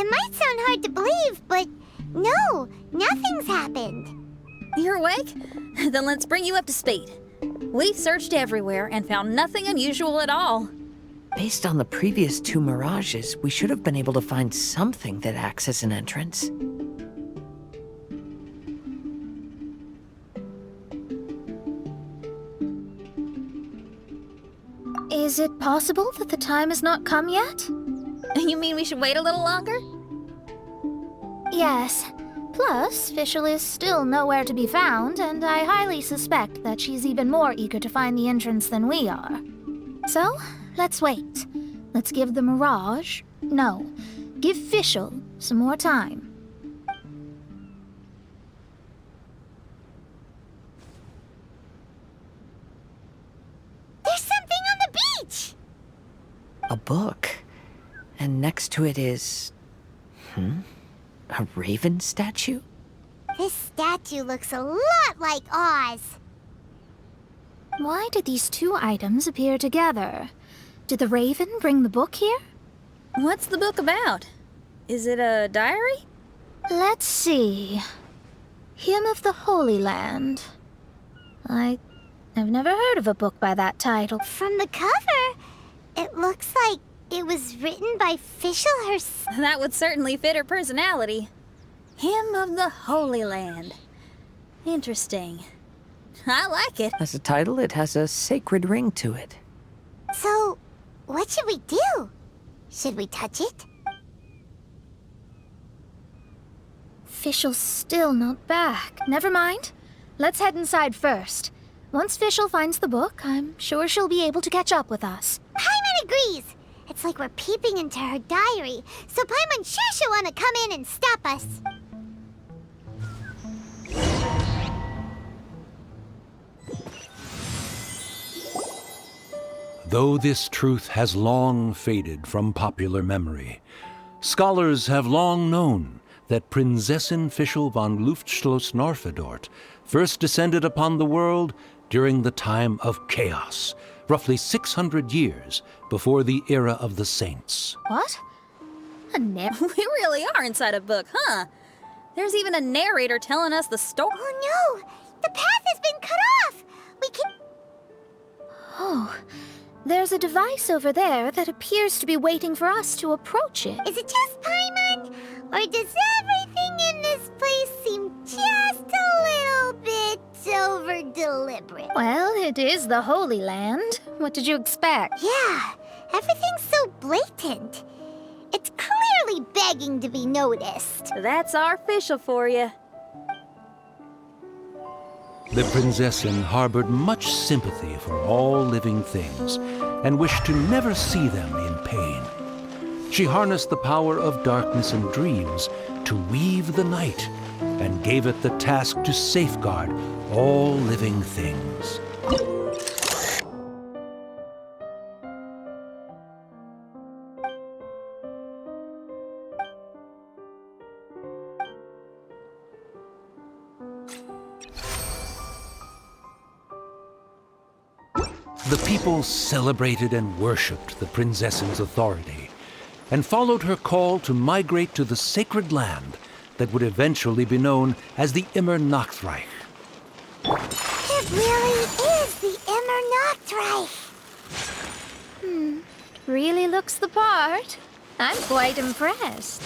It might sound hard to believe, but no, nothing's happened. You're awake? Then let's bring you up to speed. We've searched everywhere and found nothing unusual at all. Based on the previous 2 mirages, we should have been able to find something that acts as an entrance. Is it possible that the time has not come yet? You mean we should wait a little longer? Yes. Plus, Fiscl is still nowhere to be found, and I highly suspect that she's even more eager to find the entrance than we are. So, let's wait. Let's give the Mirage... No, give Fiscl some more time. There's something on the beach! A book. And next to it is... a raven statue? This statue looks a lot like Oz. Why did these 2 items appear together? Did the raven bring the book here? What's the book about? Is it a diary? Let's see. Hymn of the Holy Land. I've never heard of a book by that title. From the cover, it looks like it was written by Fiscl herself. That would certainly fit her personality. Hymn of the Holy Land. Interesting. I like it. As a title, it has a sacred ring to it. So, what should we do? Should we touch it? Fiscl's still not back. Never mind. Let's head inside first. Once Fiscl finds the book, I'm sure she'll be able to catch up with us. Paimon agrees. It's like we're peeping into her diary, so Paimon sure she'll want to come in and stop us. Though this truth has long faded from popular memory, scholars have long known that Prinzessin Fiscl von Luftschloss-Norfedort first descended upon the world during the time of chaos, roughly 600 years before the era of the saints. What? We really are inside a book, huh? There's even a narrator telling us the story. Oh no! The path has been cut off! We can... Oh, there's a device over there that appears to be waiting for us to approach it. Is it just Paimon? Or does everything in this place seem just a little bit over-deliberate? Well, it is the Holy Land. What did you expect? Yeah, everything's so blatant. It's clearly begging to be noticed. That's our Fiscl for you. The Prinzessin harbored much sympathy for all living things and wished to never see them in pain. She harnessed the power of darkness and dreams to weave the night and gave it the task to safeguard all living things. The people celebrated and worshipped the Prinzessin's authority and followed her call to migrate to the sacred land that would eventually be known as the Immernachtreich. It really is the Immernachtreich. It really looks the part. I'm quite impressed.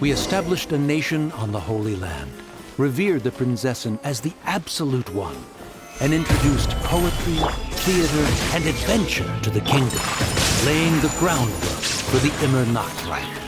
we established a nation on the Holy Land, revered the Prinzessin as the absolute one, and introduced poetry, theater, and adventure to the kingdom, laying the groundwork for the Immernachtreich.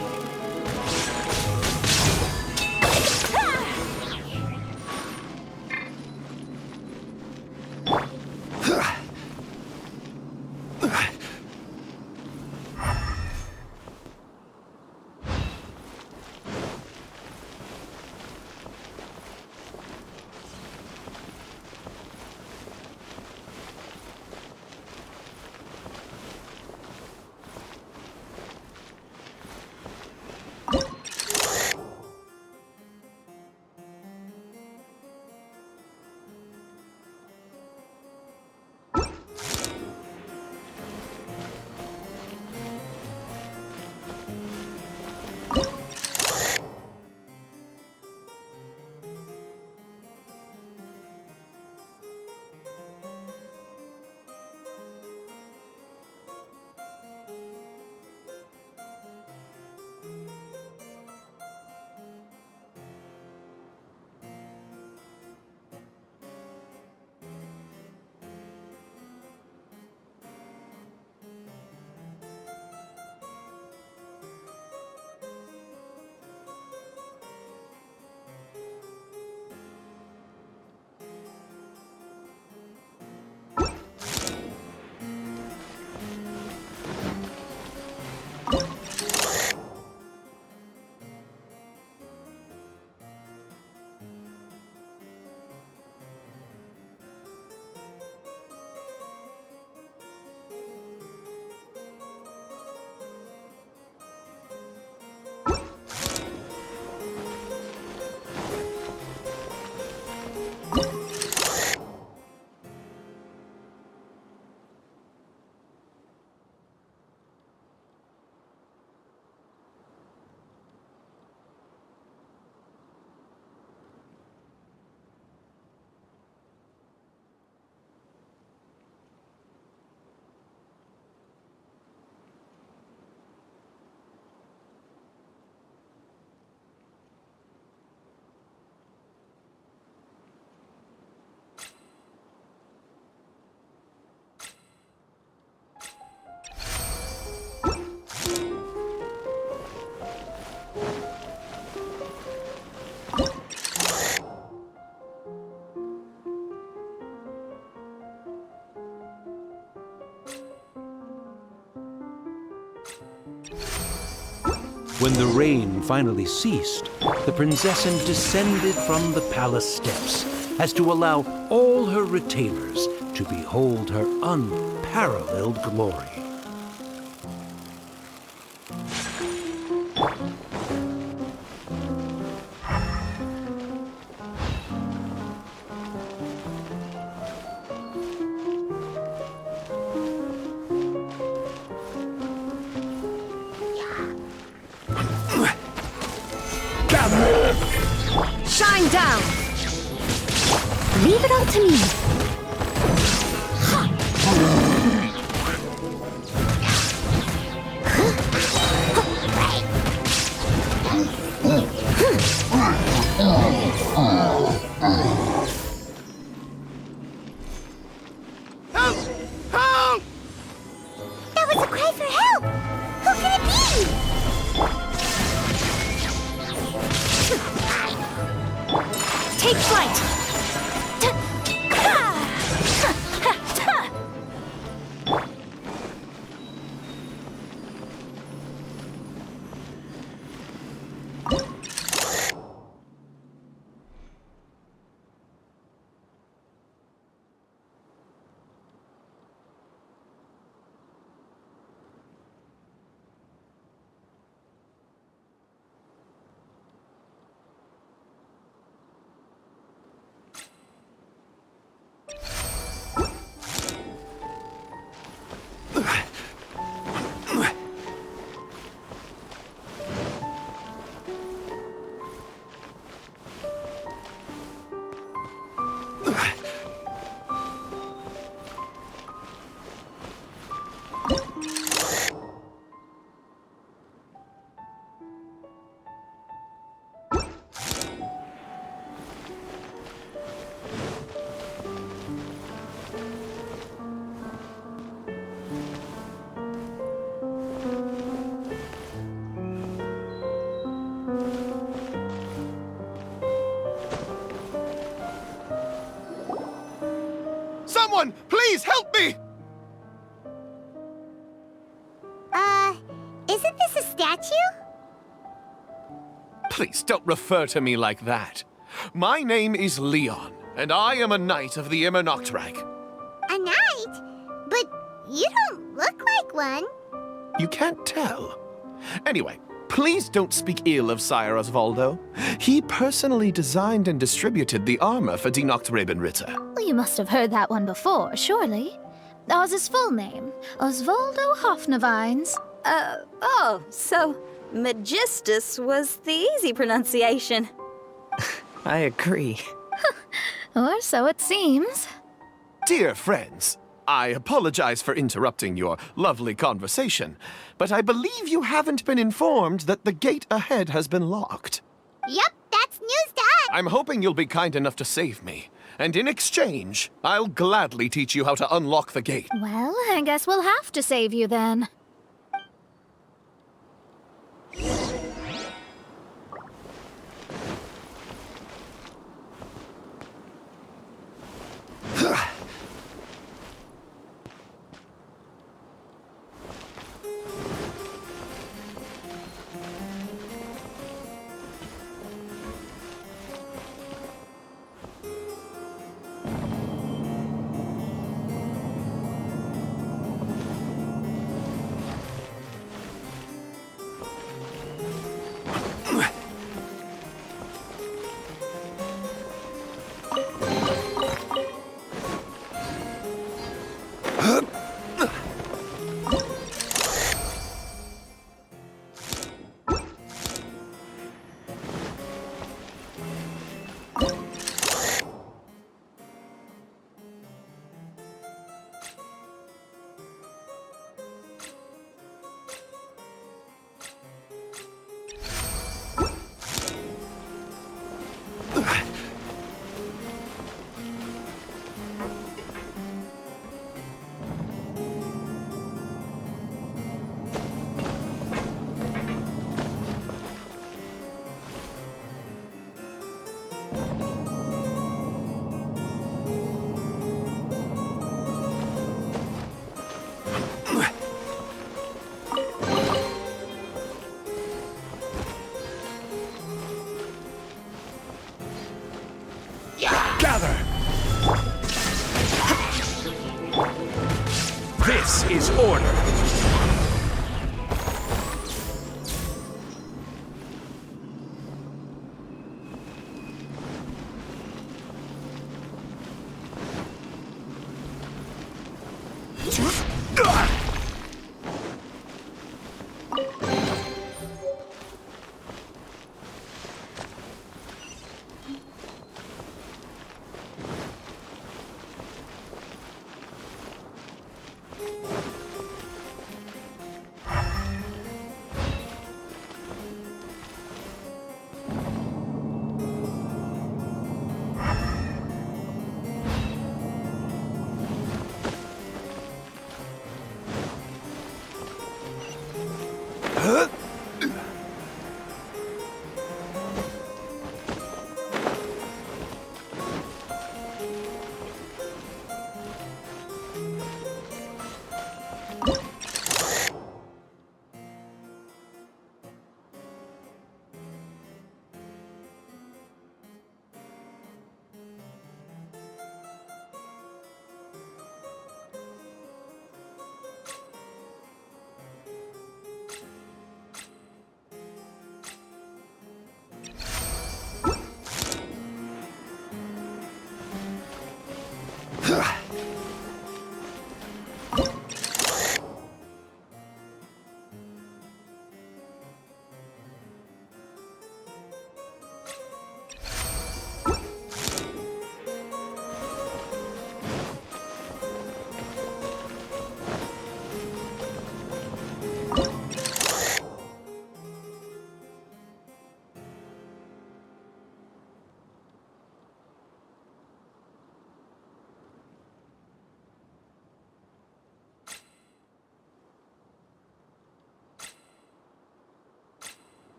When the rain finally ceased, the Prinzessin descended from the palace steps as to allow all her retainers to behold her unparalleled glory. Shine down! Leave it all to me. Help! Help! That was a cry for help! Who could it be? Take flight! Someone, please help me! Isn't this a statue? Please don't refer to me like that. My name is Leon, and I am a knight of the Immernachtreich. A knight? But you don't look like one. You can't tell. Anyway, please don't speak ill of Sire Osvaldo. He personally designed and distributed the armor for Die Nachtrebenritter. Well, you must have heard that one before, surely. That was his full name, Osvaldo Hofnevines. So Magistus was the easy pronunciation. I agree. Or so it seems. Dear friends, I apologize for interrupting your lovely conversation, but I believe you haven't been informed that the gate ahead has been locked. Yup, that's news to us. I'm hoping you'll be kind enough to save me, and in exchange, I'll gladly teach you how to unlock the gate. Well, I guess we'll have to save you then. Gather! This is order!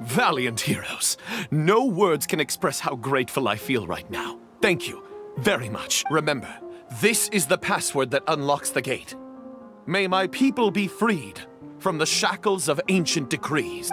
Valiant heroes. No words can express how grateful I feel right now. Thank you very much. Remember, this is the password that unlocks the gate. May my people be freed from the shackles of ancient decrees.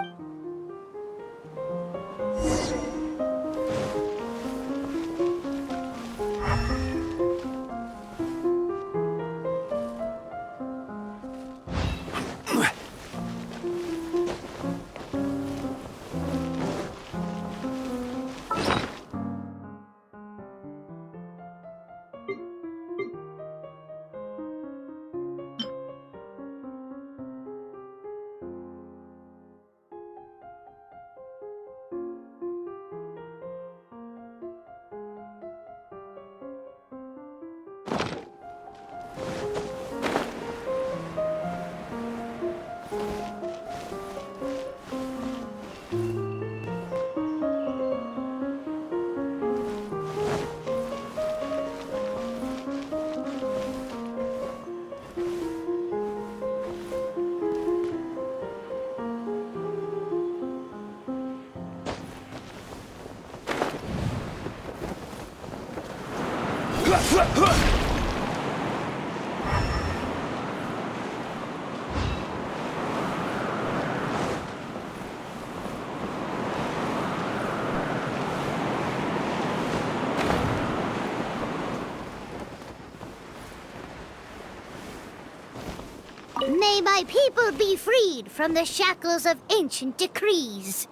May my people be freed from the shackles of ancient decrees.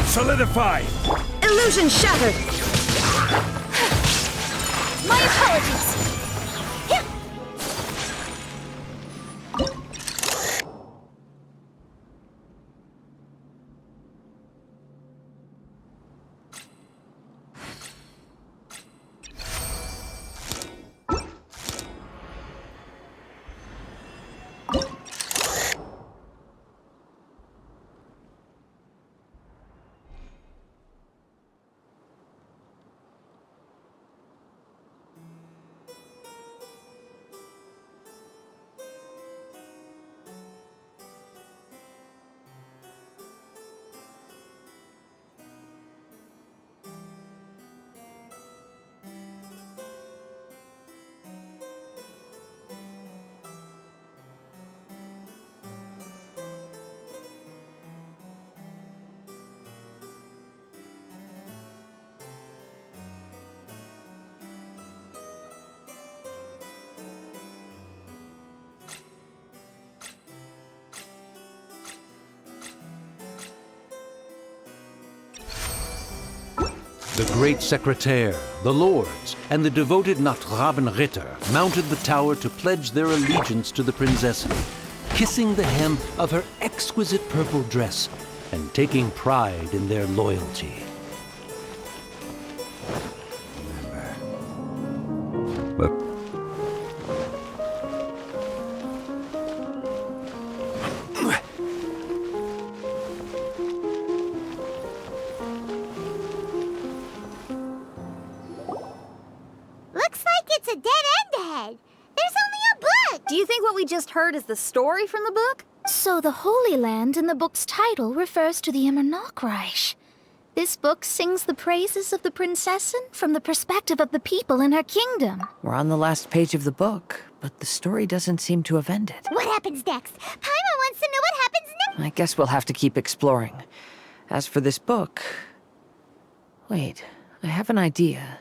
Solidify! Illusion shattered! My apologies! The great secretaire, the lords, and the devoted Nachtrabenritter mounted the tower to pledge their allegiance to the Prinzessin, kissing the hem of her exquisite purple dress and taking pride in their loyalty. Looks like it's a dead end ahead. There's only a book. Do you think what we just heard is the story from the book? So the Holy Land in the book's title refers to the Immernachtreich. This book sings the praises of the Prinzessin from the perspective of the people in her kingdom. We're on the last page of the book, but the story doesn't seem to have ended. What happens next? Paimon wants to know what happens next. I guess we'll have to keep exploring. As for this book... Wait, I have an idea.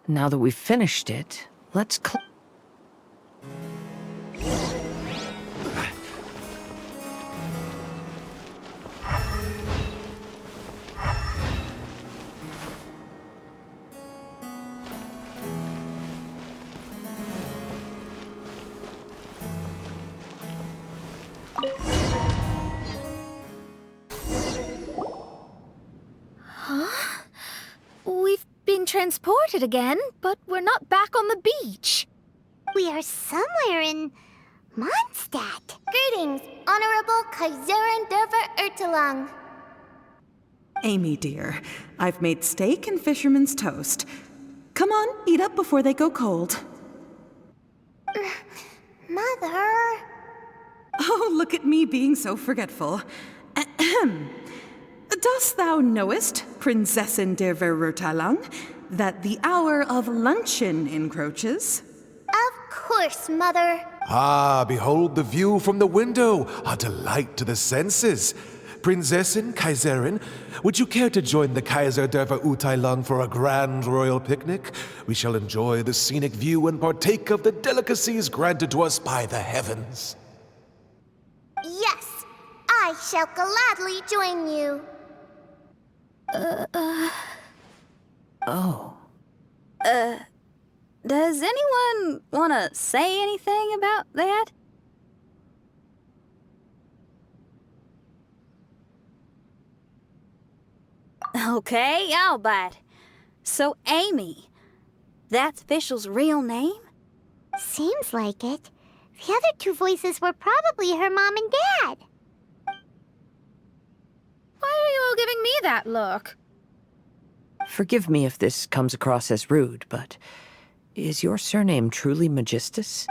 Now that we've finished it, let's We've been transported again, but we're not back on the beach. We are somewhere in Mondstadt. Greetings, Honorable Kaiserin Derver Ertelang. Amy, dear, I've made steak and fisherman's toast. Come on, eat up before they go cold. Mother... Oh, look at me being so forgetful. Ahem. Dost thou knowest, Prinzessin der Verurteilung, that the hour of luncheon encroaches? Of course, Mother. Ah, behold the view from the window, a delight to the senses. Prinzessin, Kaiserin, would you care to join the Kaiser der Verurteilung for a grand royal picnic? We shall enjoy the scenic view and partake of the delicacies granted to us by the heavens. Yes, I shall gladly join you. Oh. Does anyone want to say anything about that? Okay, I'll bite. So, Amy, that's Fiscl's real name? Seems like it. The other two voices were probably her mom and dad. Why are you all giving me that look? Forgive me if this comes across as rude, but is your surname truly Magistus?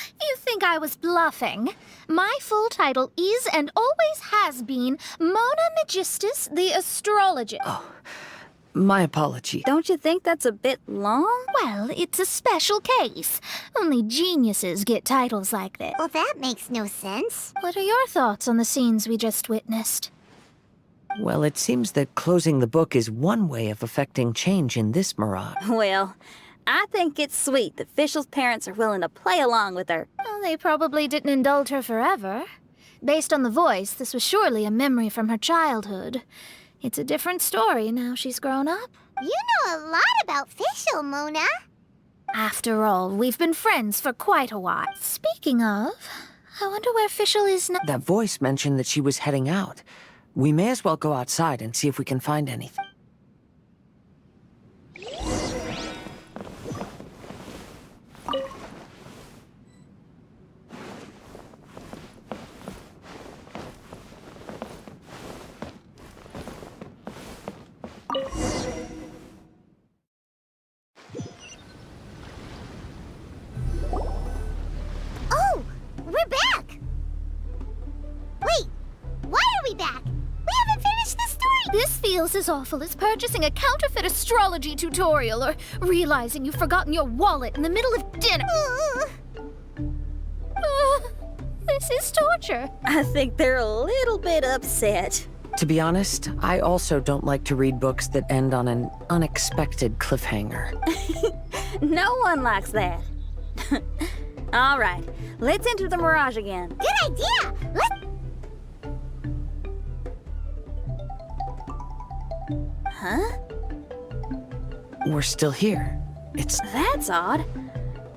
You think I was bluffing? My full title is and always has been Mona Magistus the Astrologist. My apology. Don't you think that's a bit long? Well, it's a special case. Only geniuses get titles like this. Well, that makes no sense. What are your thoughts on the scenes we just witnessed? Well, it seems that closing the book is one way of affecting change in this mirage. Well, I think it's sweet that Fiscl's parents are willing to play along with her. Well, they probably didn't indulge her forever. Based on the voice, this was surely a memory from her childhood. It's a different story now she's grown up. You know a lot about Fiscl, Mona. After all, we've been friends for quite a while. Speaking of, I wonder where Fiscl is now. That voice mentioned that she was heading out. We may as well go outside and see if we can find anything. Oh, we're back! Wait, why are we back? We haven't finished the story! This feels as awful as purchasing a counterfeit astrology tutorial or realizing you've forgotten your wallet in the middle of dinner. This is torture. I think they're a little bit upset. To be honest, I also don't like to read books that end on an unexpected cliffhanger. No one likes that. All right, let's enter the mirage again. Good idea! Huh? We're still here. That's odd.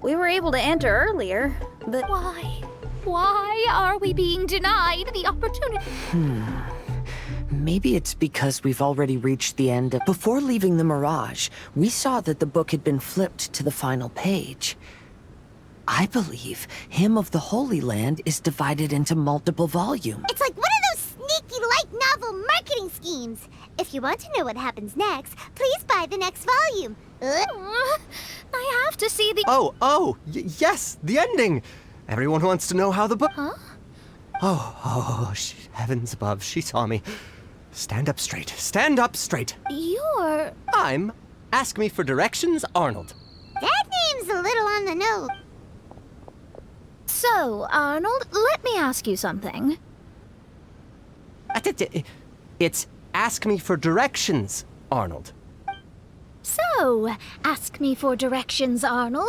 We were able to enter earlier, but... Why? Why are we being denied the opportunity? Maybe it's because we've already reached the end of... Before leaving the Mirage, we saw that the book had been flipped to the final page. I believe Hymn of the Holy Land is divided into multiple volumes. It's like one of those sneaky light novel marketing schemes. If you want to know what happens next, please buy the next volume. I have to see the... Yes, the ending! Everyone wants to know how the book... Huh? Heavens above, she saw me. Stand up straight, stand up straight. You're... I'm Ask Me for Directions, Arnold. That name's a little on the nose. So, Arnold, let me ask you something. It's Ask Me for Directions, Arnold. So, ask me for directions, Arnold.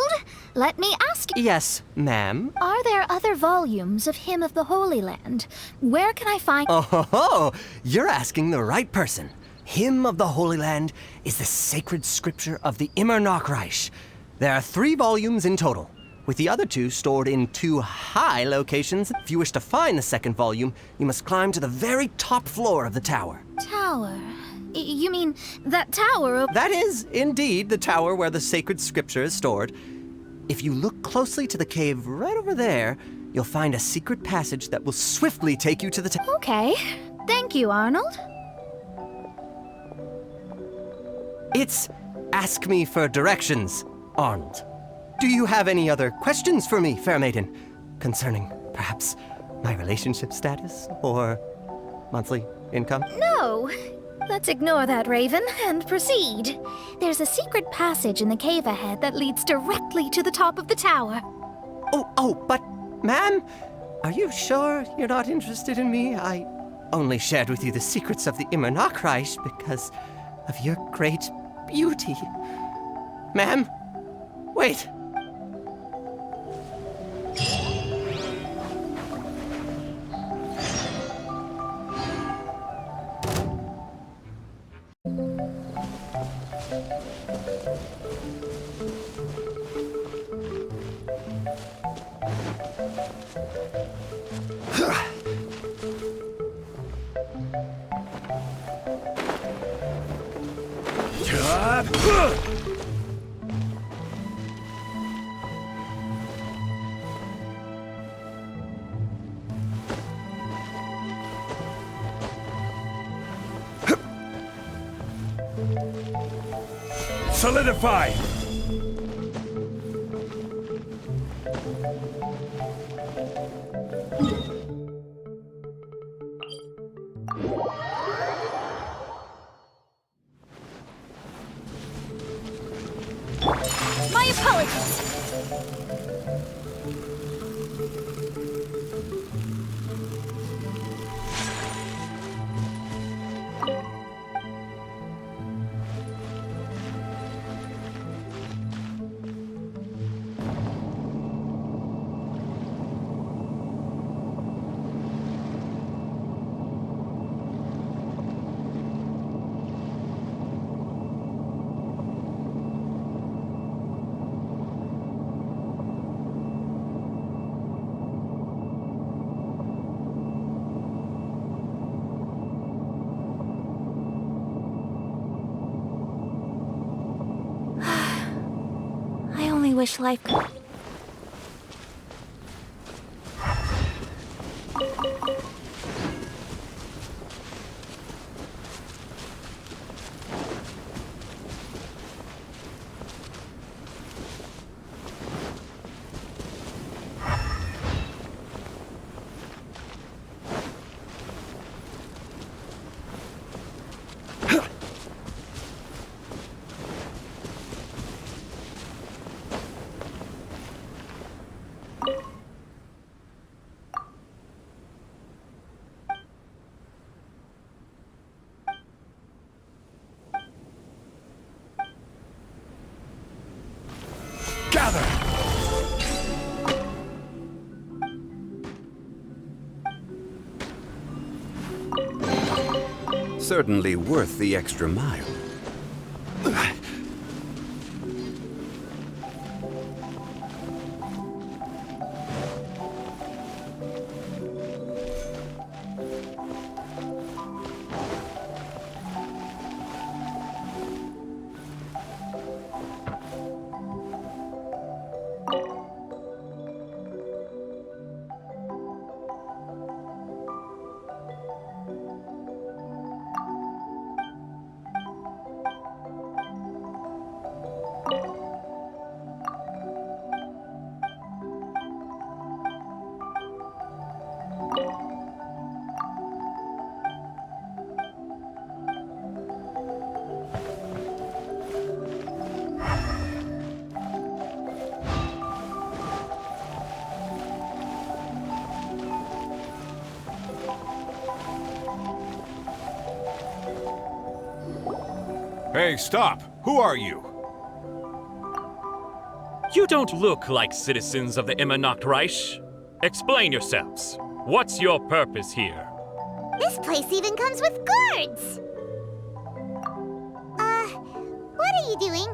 Let me ask you... Yes, ma'am. Are there other volumes of Hymn of the Holy Land? Where can I find... Oh, you're asking the right person. Hymn of the Holy Land is the sacred scripture of the Immernachtreich. There are 3 volumes in total, with the other 2 stored in 2 high locations. If you wish to find the second volume, you must climb to the very top floor of the tower. Tower. You mean that tower over... That is indeed the tower where the sacred scripture is stored. If you look closely to the cave right over there, you'll find a secret passage that will swiftly take you to the Okay. Thank you, Arnold. It's Ask Me for Directions, Arnold. Do you have any other questions for me, fair maiden? Concerning, perhaps, my relationship status or monthly income? No. Let's ignore that, Raven, and proceed. There's a secret passage in the cave ahead that leads directly to the top of the tower. But, ma'am, are you sure you're not interested in me? I only shared with you the secrets of the Immernachtreich because of your great beauty. Ma'am, wait. Solidify! My apologies. I only wish life could... Certainly worth the extra mile. Hey, stop! Who are you? You don't look like citizens of the Immernachtreich. Explain yourselves. What's your purpose here? This place even comes with guards! What are you doing?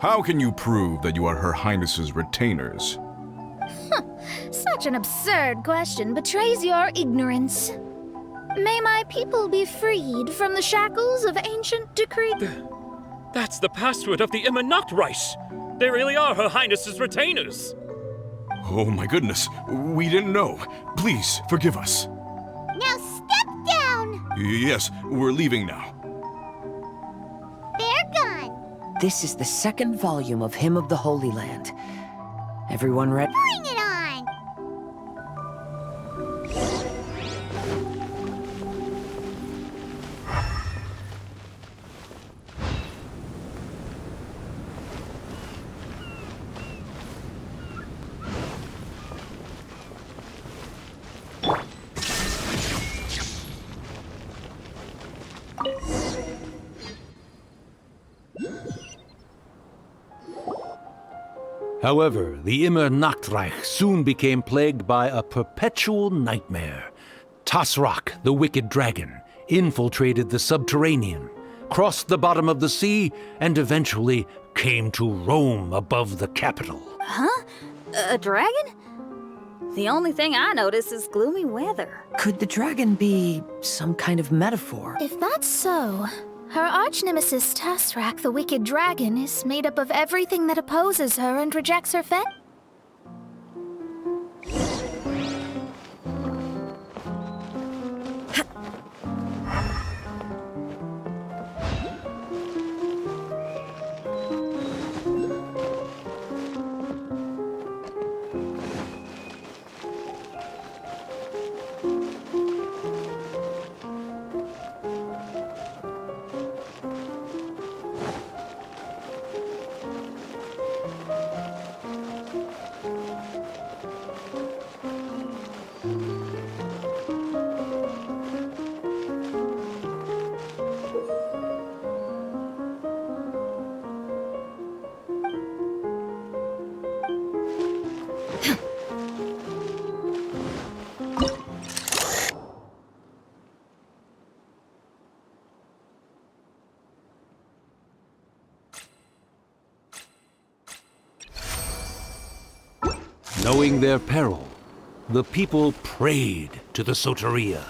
How can you prove that you are Her Highness's retainers? Such an absurd question betrays your ignorance. May my people be freed from the shackles of ancient decree. That's the password of the Immernachtreich. They really are Her Highness's retainers. Oh my goodness, we didn't know. Please, forgive us. Now step down! Yes, we're leaving now. They're gone. This is the second volume of Hymn of the Holy Land. Everyone ready? Bring it on! However, the Immernachtreich soon became plagued by a perpetual nightmare. Tasrak, the wicked dragon, infiltrated the subterranean, crossed the bottom of the sea, and eventually came to roam above the capital. Huh? A dragon? The only thing I notice is gloomy weather. Could the dragon be some kind of metaphor? If that's so, her arch-nemesis Tasrak, the wicked dragon, is made up of everything that opposes her and rejects her faith. Knowing their peril, the people prayed to the Soteria.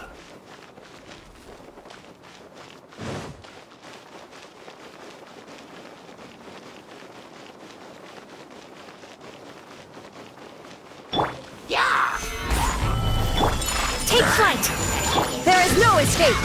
Take flight! There is no escape!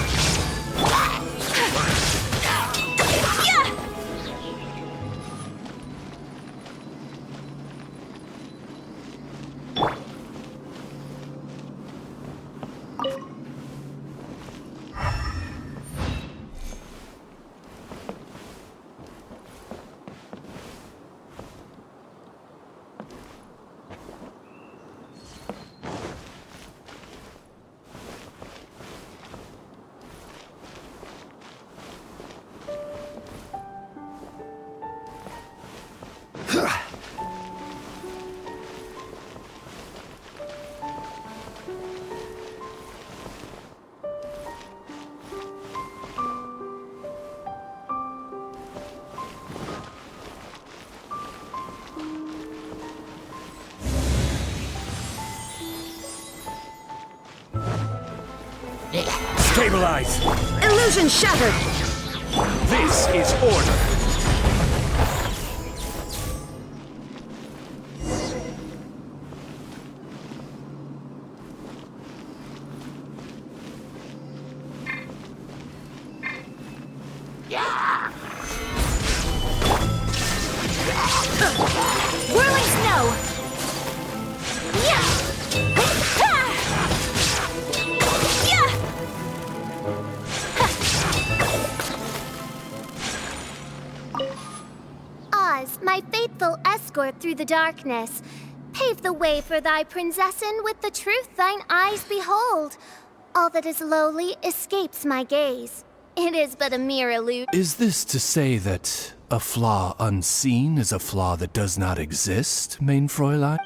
Stabilize! Illusion shattered! This is order! Whirling snow! Oz, my faithful escort through the darkness, pave the way for thy princessen with the truth thine eyes behold. All that is lowly escapes my gaze. It is but a mere illusion. Is this to say that a flaw unseen is a flaw that does not exist, mein Fräulein?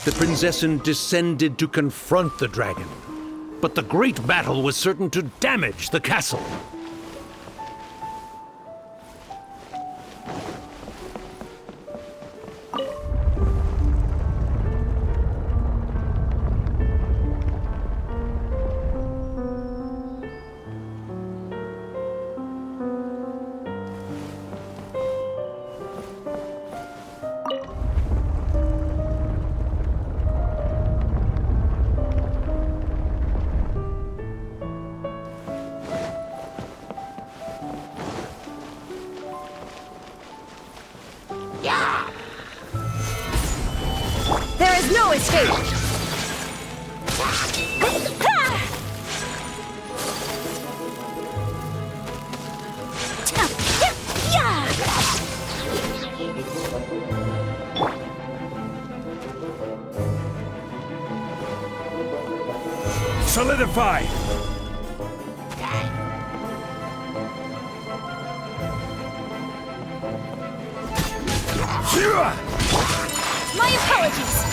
the Prinzessin descended to confront the dragon. But the great battle was certain to damage the castle. There is no escape! Solidify! My apologies!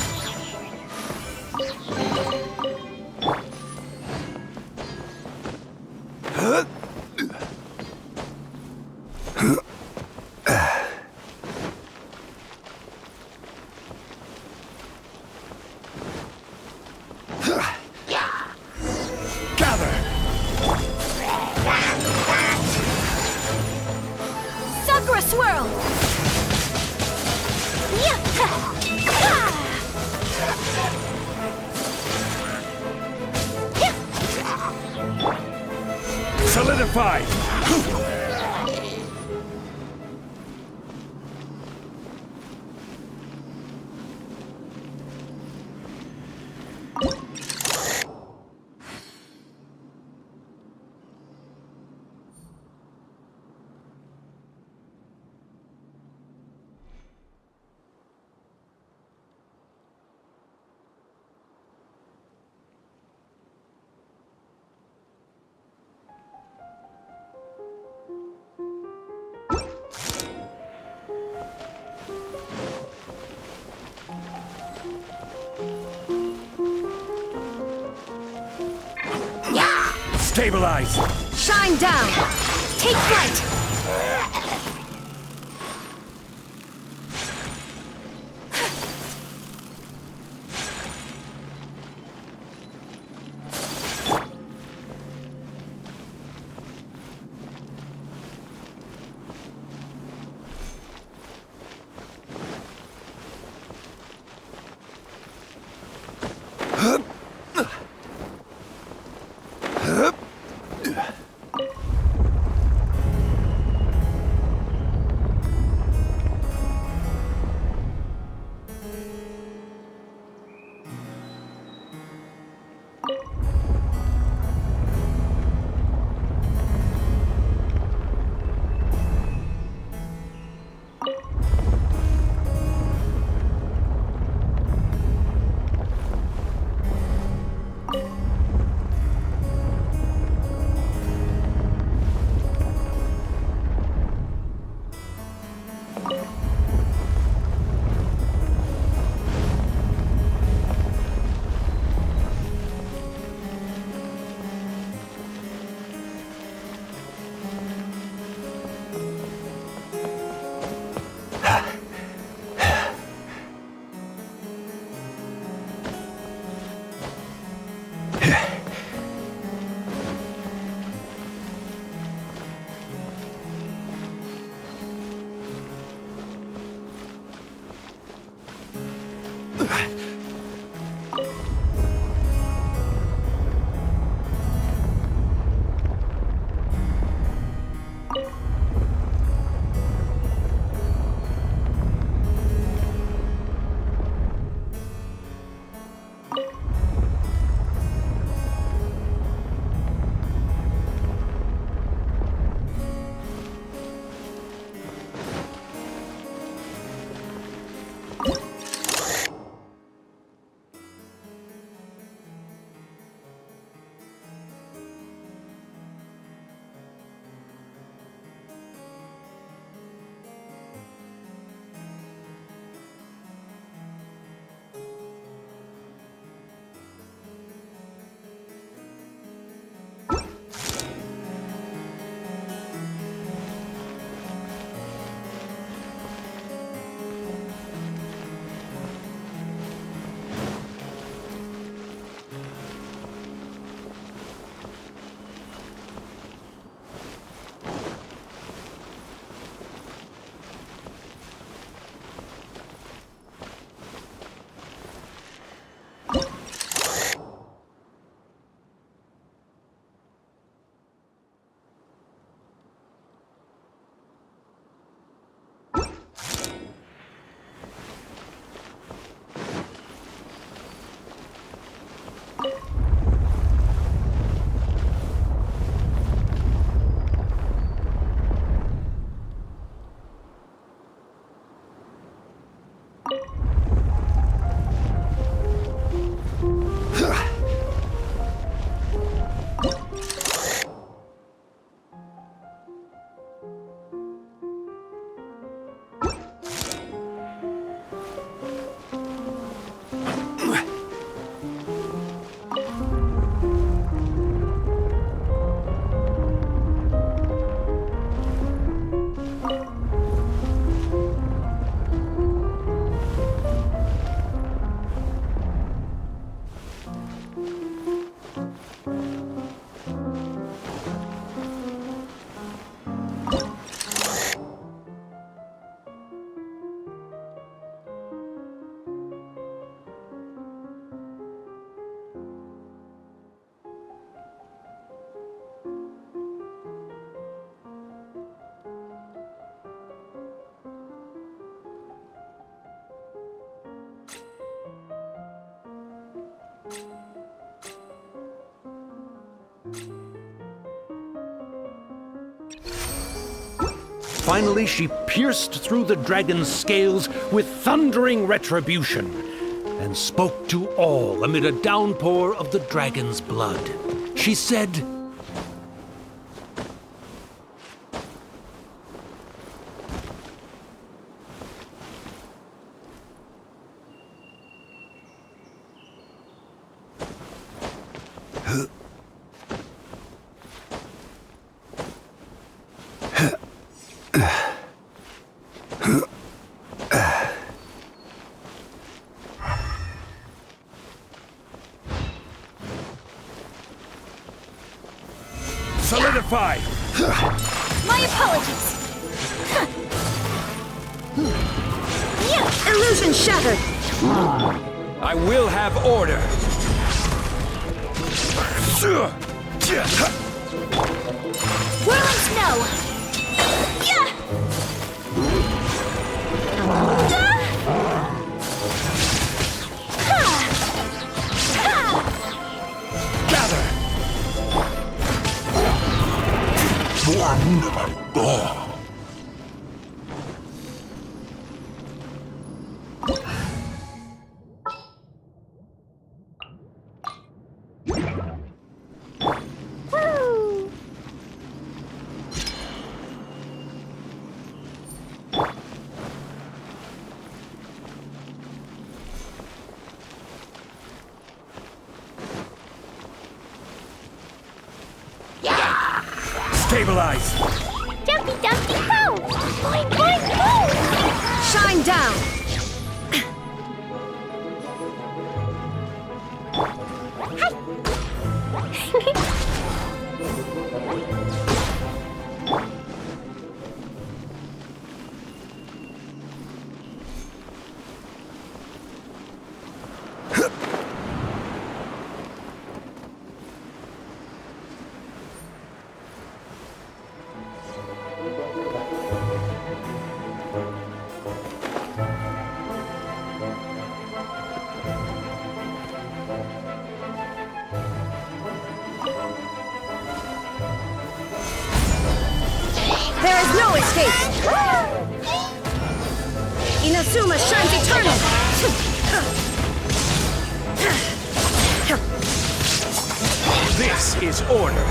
Gather! Sakura Swirl! Solidify! Stabilize! Shine down! Take flight! finally she pierced through the dragon's scales with thundering retribution and spoke to all amid a downpour of the dragon's blood. She said, solidify! My apologies. Illusion shattered! I will have order! Whirling snow. Gather! Stabilize! Dumpty dumpty go! Boing boing boom! Shine down! There is no escape! Inazuma shines eternal! This is order!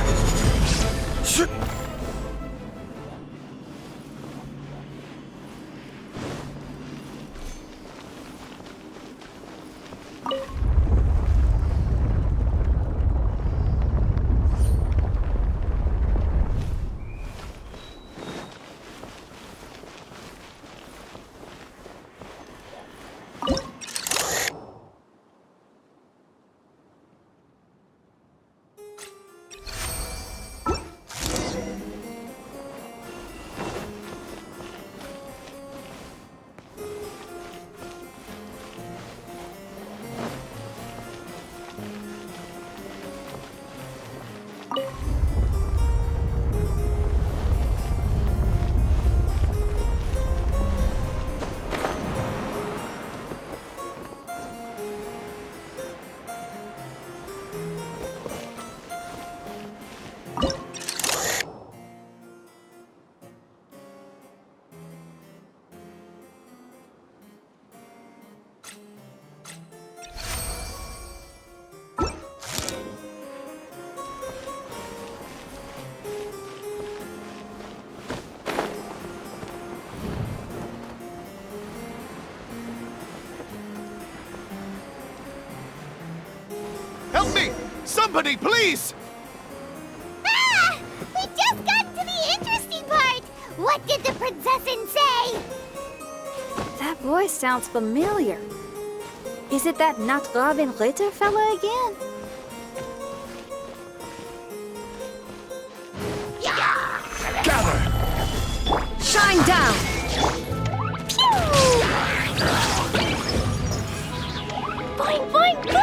Help me! Somebody, please! Ah! We just got to the interesting part! What did the princessin say? That voice sounds familiar. Is it that not Robin Ritter fella again? Gather! Shine down! Boing boing boom!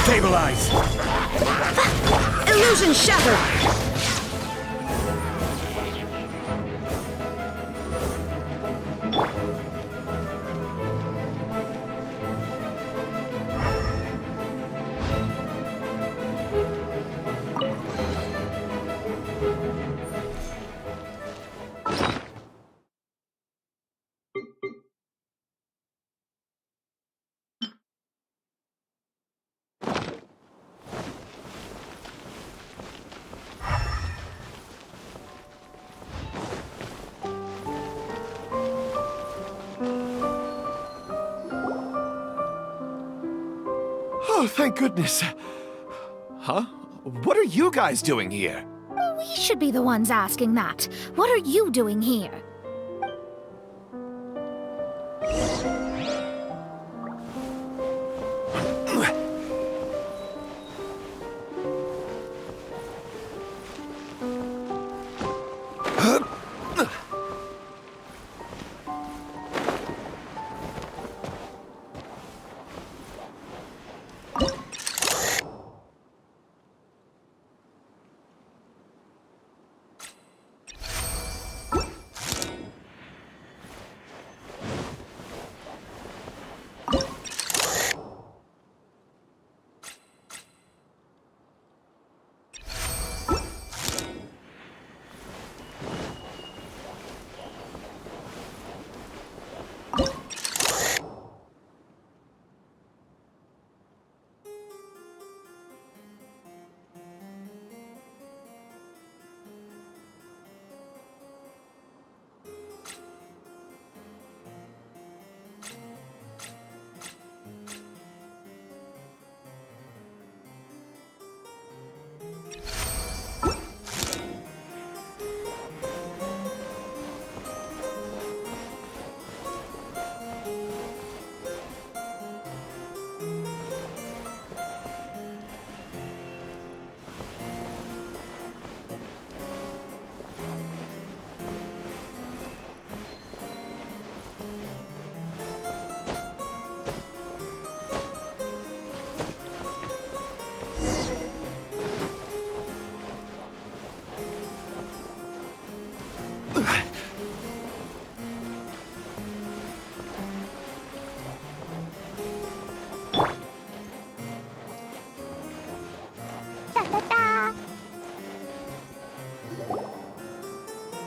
Stabilize! Illusion shattered! Oh, thank goodness. Huh? What are you guys doing here? We should be the ones asking that. What are you doing here?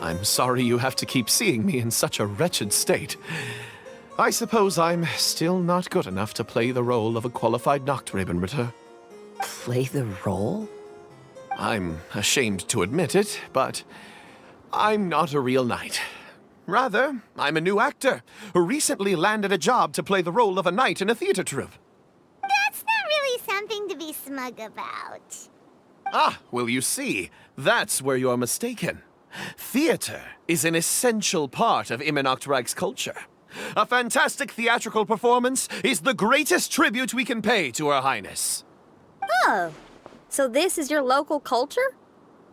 I'm sorry you have to keep seeing me in such a wretched state. I suppose I'm still not good enough to play the role of a qualified Nachtrebenritter. Play the role? I'm ashamed to admit it, but I'm not a real knight. Rather, I'm a new actor who recently landed a job to play the role of a knight in a theater troupe. That's not really something to be smug about. Ah, well, you see, that's where you're mistaken. Theater is an essential part of Immernachtreich's culture. A fantastic theatrical performance is the greatest tribute we can pay to Her Highness. Oh, so this is your local culture?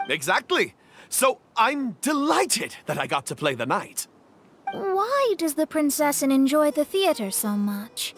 Exactly. So I'm delighted that I got to play the knight. Why does the Prinzessin enjoy the theater so much?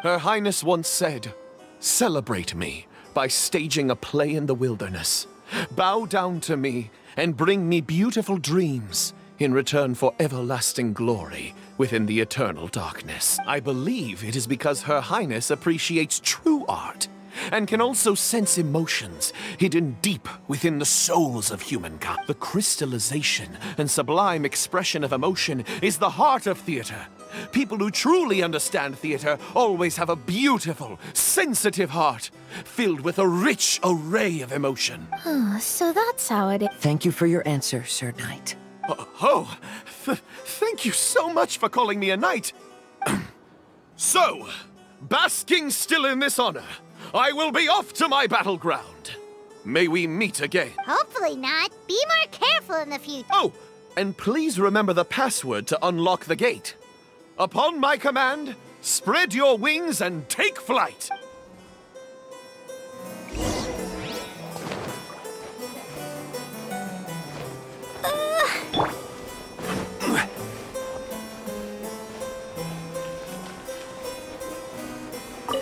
Her Highness once said, "Celebrate me by staging a play in the wilderness. Bow down to me and bring me beautiful dreams in return for everlasting glory within the eternal darkness." I believe it is because Her Highness appreciates true art and can also sense emotions hidden deep within the souls of humankind. The crystallization and sublime expression of emotion is the heart of theater. People who truly understand theater always have a beautiful, sensitive heart, filled with a rich array of emotion. So that's how it is. Thank you for your answer, Sir Knight. Thank you so much for calling me a knight. So, basking still in this honor, I will be off to my battleground. May we meet again. Hopefully not. Be more careful in the future. Oh, and please remember the password to unlock the gate. Upon my command, spread your wings and take flight.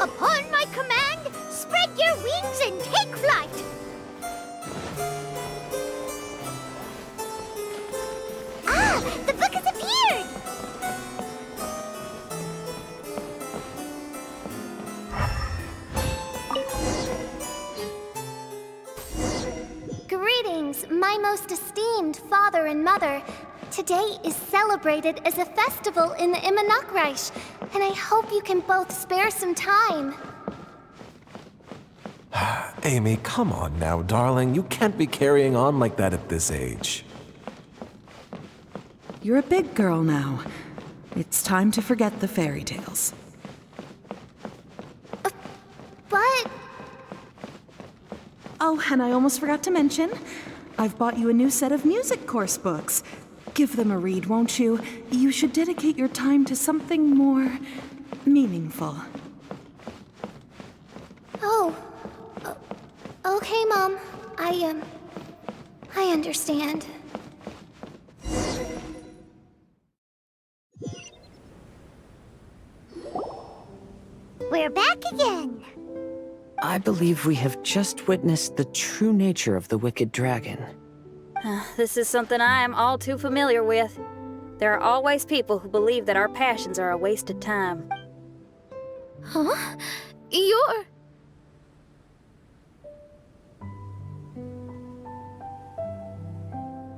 Upon my command, spread your your wings and take flight! Ah! The book has appeared! Greetings, my most esteemed father and mother. Today is celebrated as a festival in the Immernachtreich, and I hope you can both spare some time. Amy, come on now, darling. You can't be carrying on like that at this age. You're a big girl now. It's time to forget the fairy tales. But... Oh, and I almost forgot to mention, I've bought you a new set of music course books. Give them a read, won't you? You should dedicate your time to something more meaningful. Oh. Okay, Mom. I understand. We're back again. I believe we have just witnessed the true nature of the wicked dragon. This is something I am all too familiar with. There are always people who believe that our passions are a waste of time. Huh? You're...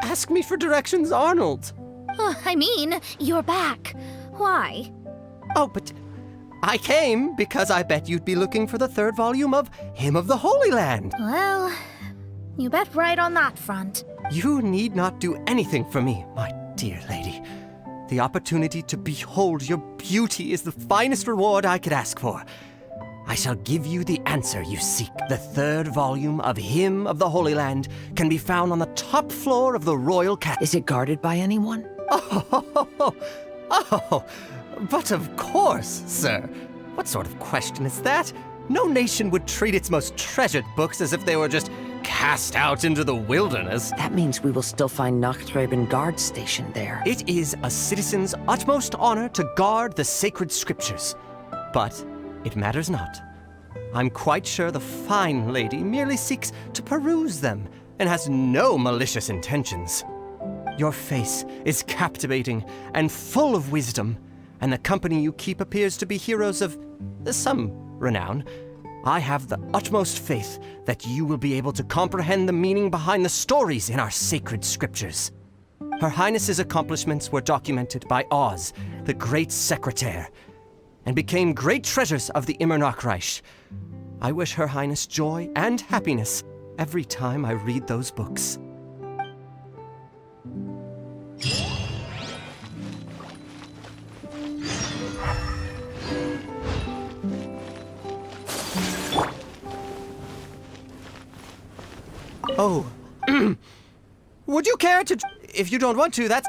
Ask me for directions, Arnold. I mean, you're back. Why? Oh, but I came because I bet you'd be looking for the third volume of Hymn of the Holy Land. Well, you bet right on that front. You need not do anything for me, my dear lady. The opportunity to behold your beauty is the finest reward I could ask for. I shall give you the answer you seek. The third volume of Hymn of the Holy Land can be found on the top floor of the royal castle. Is it guarded by anyone? Oh, but of course, sir. What sort of question is that? No nation would treat its most treasured books as if they were just cast out into the wilderness. That means we will still find Nachtreiben guard stationed there. It is a citizen's utmost honor to guard the sacred scriptures. But it matters not. I'm quite sure the fine lady merely seeks to peruse them and has no malicious intentions. Your face is captivating and full of wisdom, and the company you keep appears to be heroes of some renown. I have the utmost faith that you will be able to comprehend the meaning behind the stories in our sacred scriptures. Her Highness's accomplishments were documented by Oz, the great secretaire, and became great treasures of the Immernachtreich. I wish Her Highness joy and happiness every time I read those books. Oh, would you care to... If you don't want to, that's...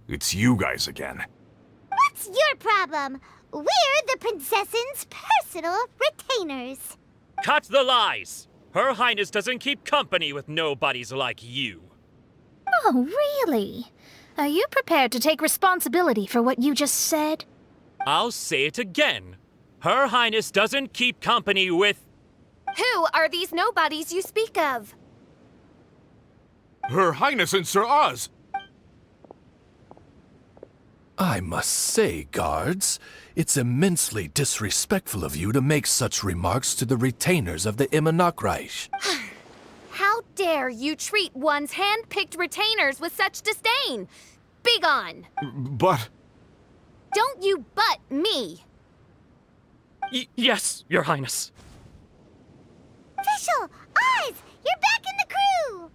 It's you guys again. What's your problem? We're the princess's personal retainers. Cut the lies! Her Highness doesn't keep company with nobodies like you. Oh, really? Are you prepared to take responsibility for what you just said? I'll say it again. Her Highness doesn't keep company with... Who are these nobodies you speak of? Her Highness and Sir Oz! I must say, guards, it's immensely disrespectful of you to make such remarks to the retainers of the Immernachtreich. How dare you treat one's hand-picked retainers with such disdain? Begone! But... Don't you butt me! Yes, Your Highness. Fiscl! Oz! You're back in the crew!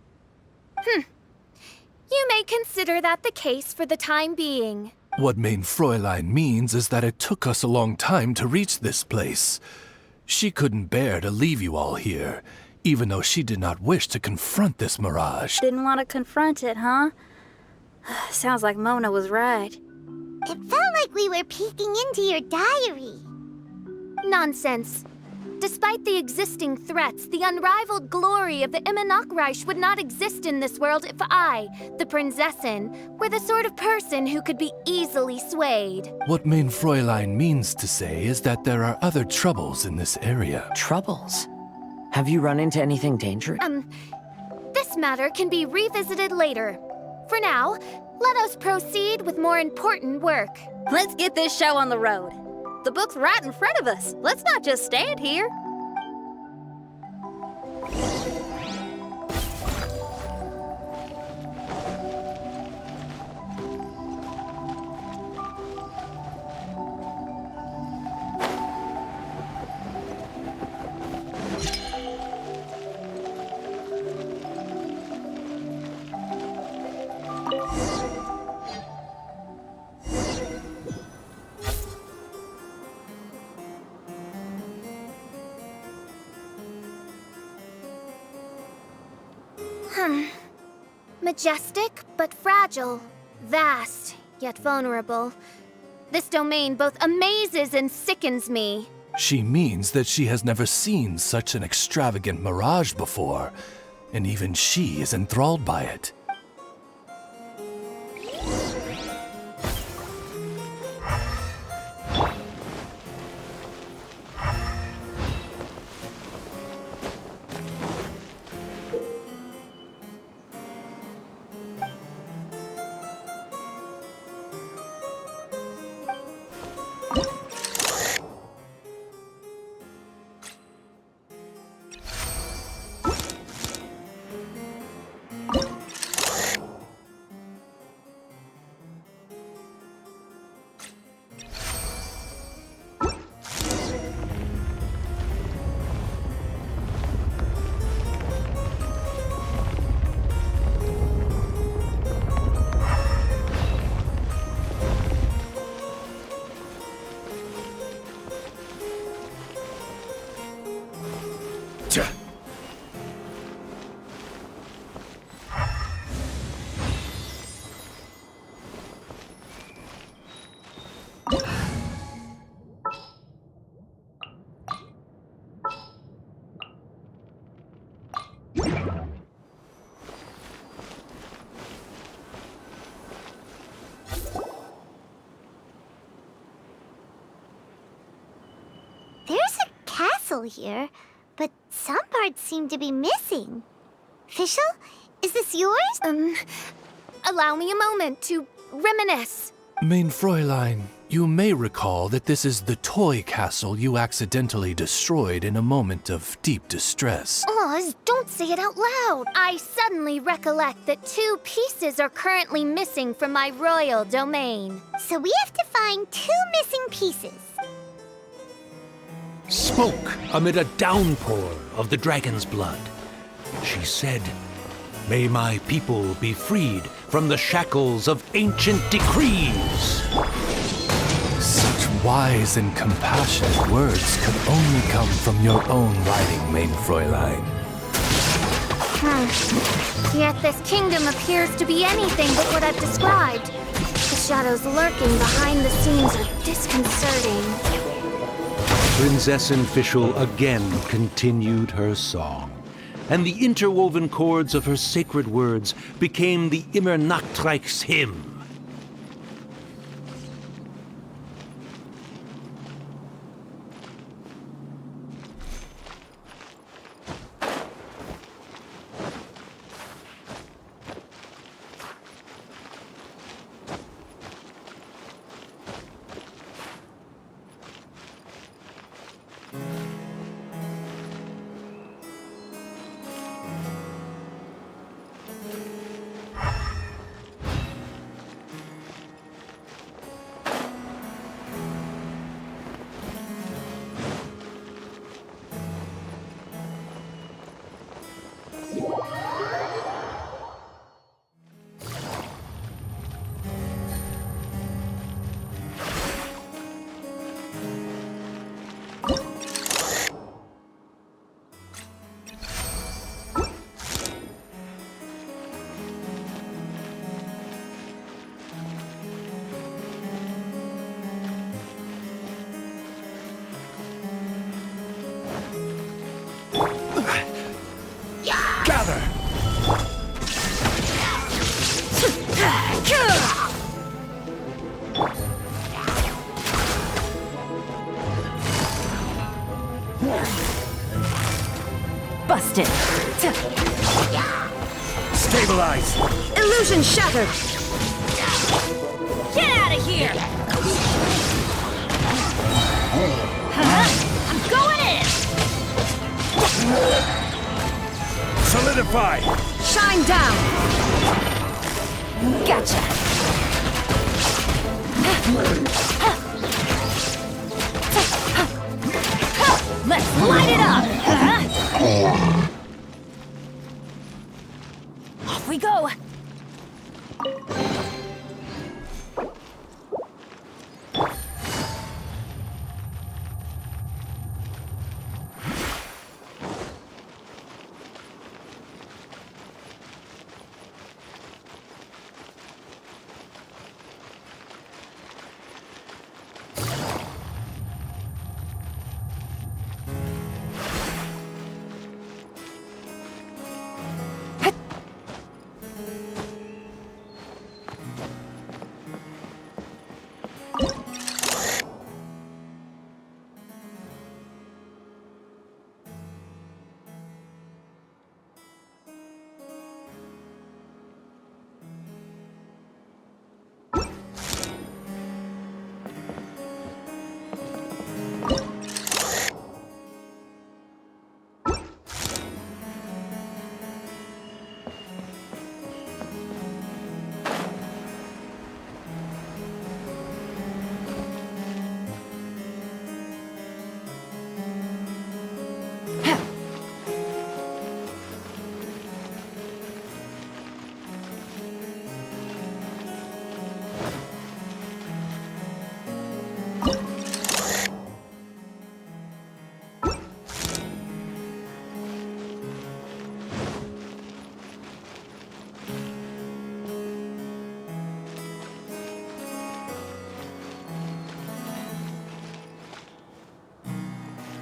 You may consider that the case for the time being. What Mein Fräulein means is that it took us a long time to reach this place. She couldn't bear to leave you all here, even though she did not wish to confront this mirage. Didn't want to confront it, huh? Sounds like Mona was right. It felt like we were peeking into your diary. Nonsense. Despite the existing threats, the unrivaled glory of the Immernachtreich would not exist in this world if I, the Prinzessin, were the sort of person who could be easily swayed. What Mein Fräulein means to say is that there are other troubles in this area. Troubles? Have you run into anything dangerous? This matter can be revisited later. For now, let us proceed with more important work. Let's get this show on the road. The book's right in front of us. Let's not just stand here. Majestic, but fragile. Vast, yet vulnerable. This domain both amazes and sickens me. She means that she has never seen such an extravagant mirage before, and even she is enthralled by it. There's a castle here, but some parts seem to be missing. Fiscl, is this yours? Allow me a moment to reminisce. Mein Fräulein, you may recall that this is the toy castle you accidentally destroyed in a moment of deep distress. Oz, don't say it out loud. I suddenly recollect that 2 pieces are currently missing from my royal domain. So we have to find 2 missing pieces. Smoke amid a downpour of the dragon's blood. She said, "May my people be freed from the shackles of ancient decrees." Such wise and compassionate words could only come from your own writing, Mein Fräulein. Yet this kingdom appears to be anything but what I've described. The shadows lurking behind the scenes are disconcerting. Prinzessin Fiscl again continued her song. and the interwoven chords of her sacred words became the Immernachtreich's hymn. Busted. Stabilize! Illusion shattered! Get out of here! I'm going in! Solidify! Shine down! Gotcha! Let's light it up! Off we go!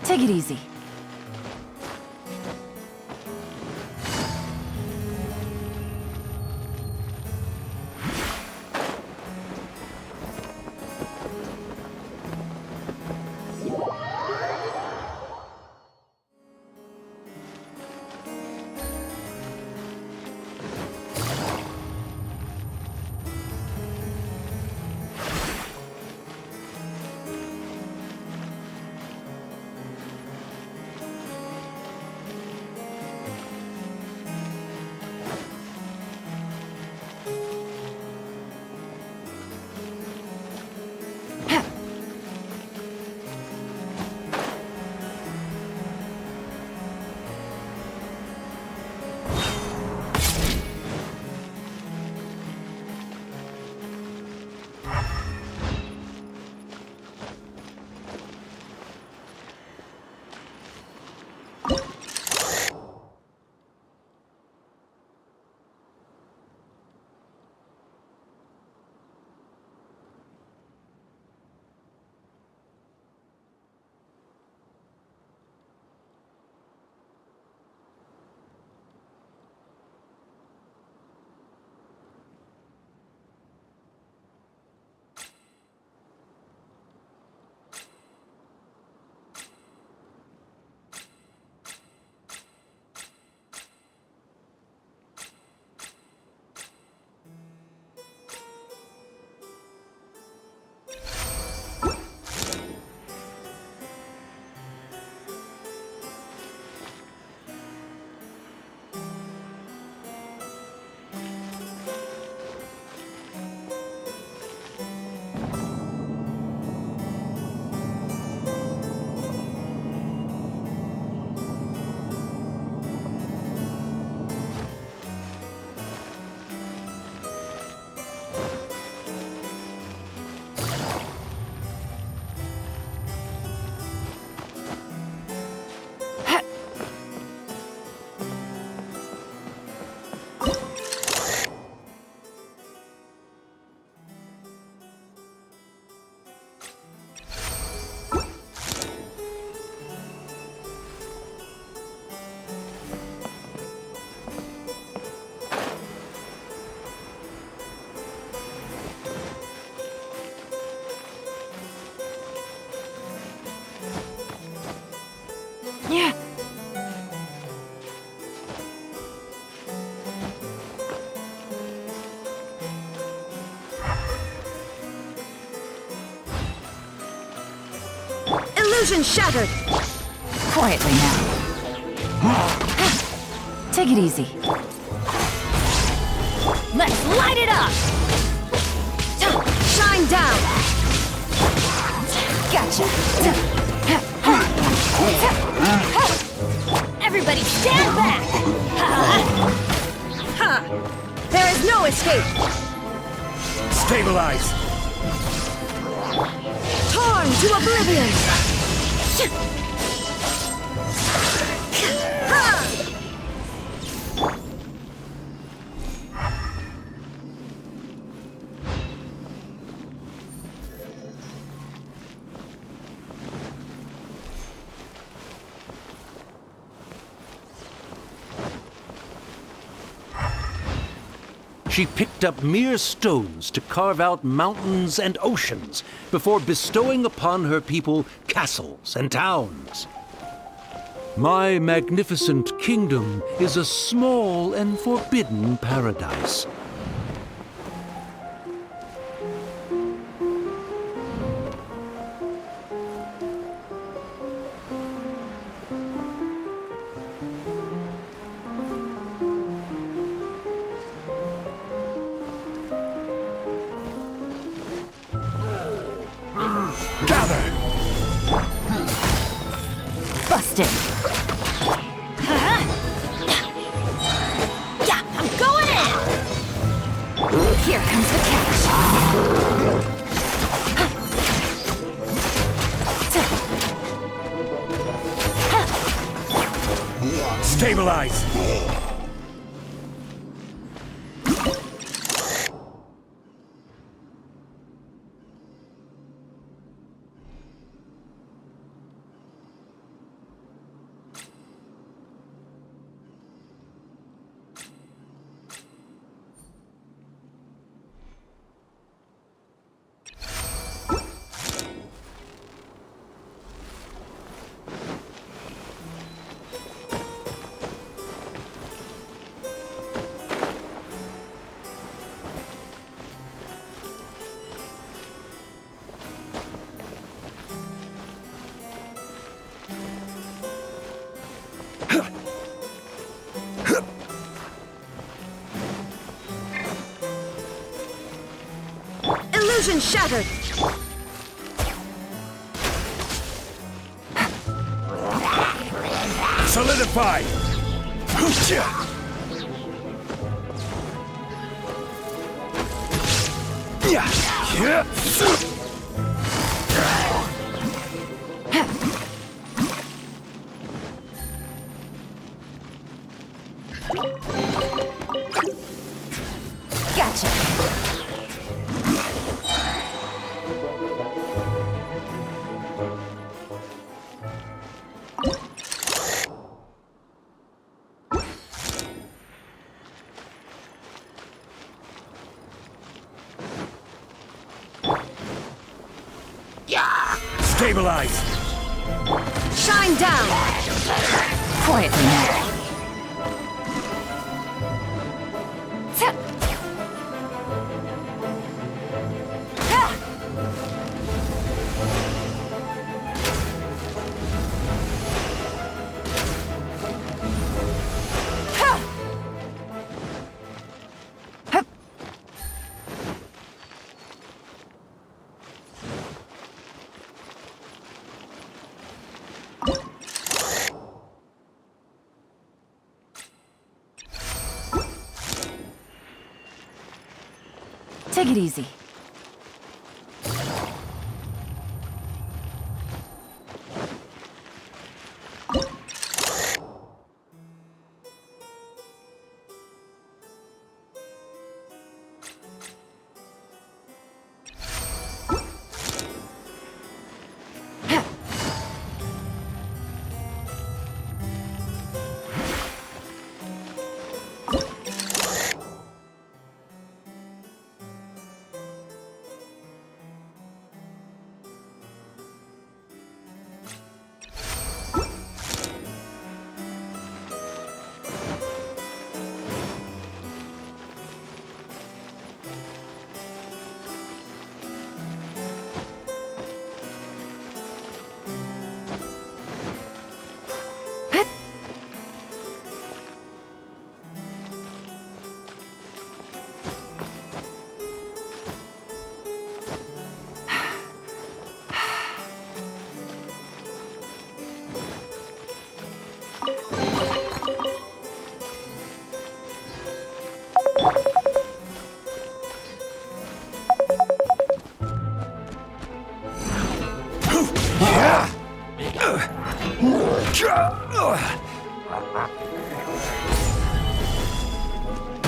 Take it easy. Illusion shattered! Quietly now. Take it easy. Let's light it up! Shine down! Gotcha. Everybody stand back! Ha! There is no escape! Stabilize! Torn to oblivion! She picked up mere stones to carve out mountains and oceans before bestowing upon her people castles and towns. My magnificent kingdom is a small and forbidden paradise. Busted. Yeah, I'm going in! Here comes the catch. Stabilize! Illusion shattered! Solidify! Gotcha. Stabilize! Shine down! Quietly now. Take it easy.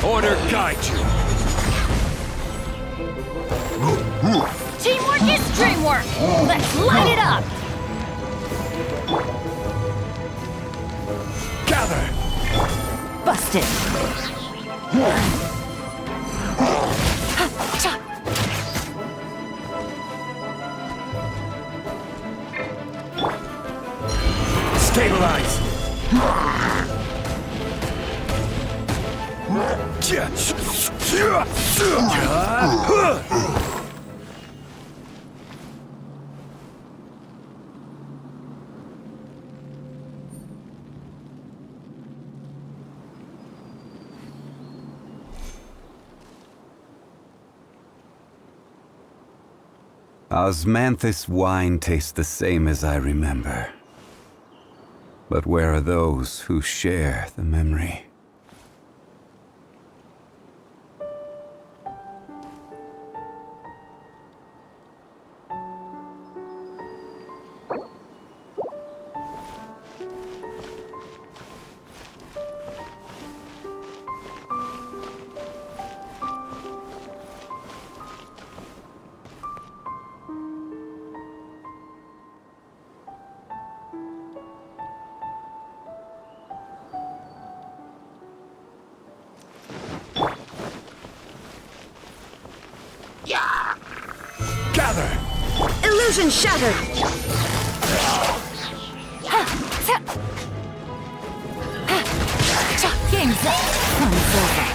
Order guide you. Teamwork is dreamwork! Let's light it up! Gather! Busted. Stabilize! Osmanthus wine tastes the same as I remember. But where are those who share the memory? Gather! Illusion shattered! Game's up. Fun's over.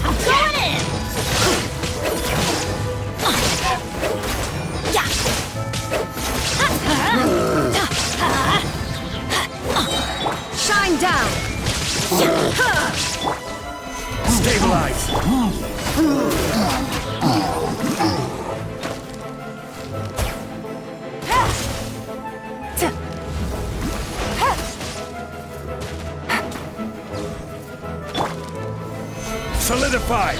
I'm going in! Shine down! Stabilize! Solidify!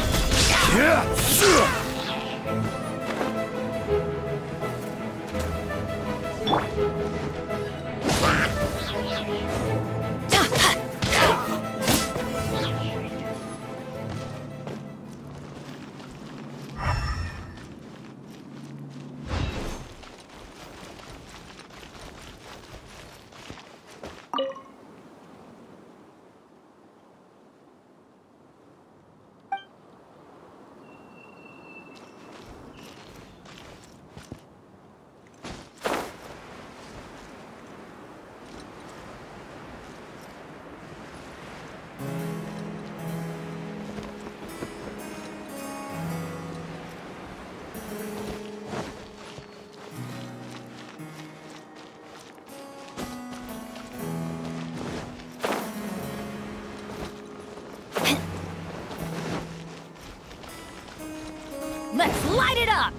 Let's light it up!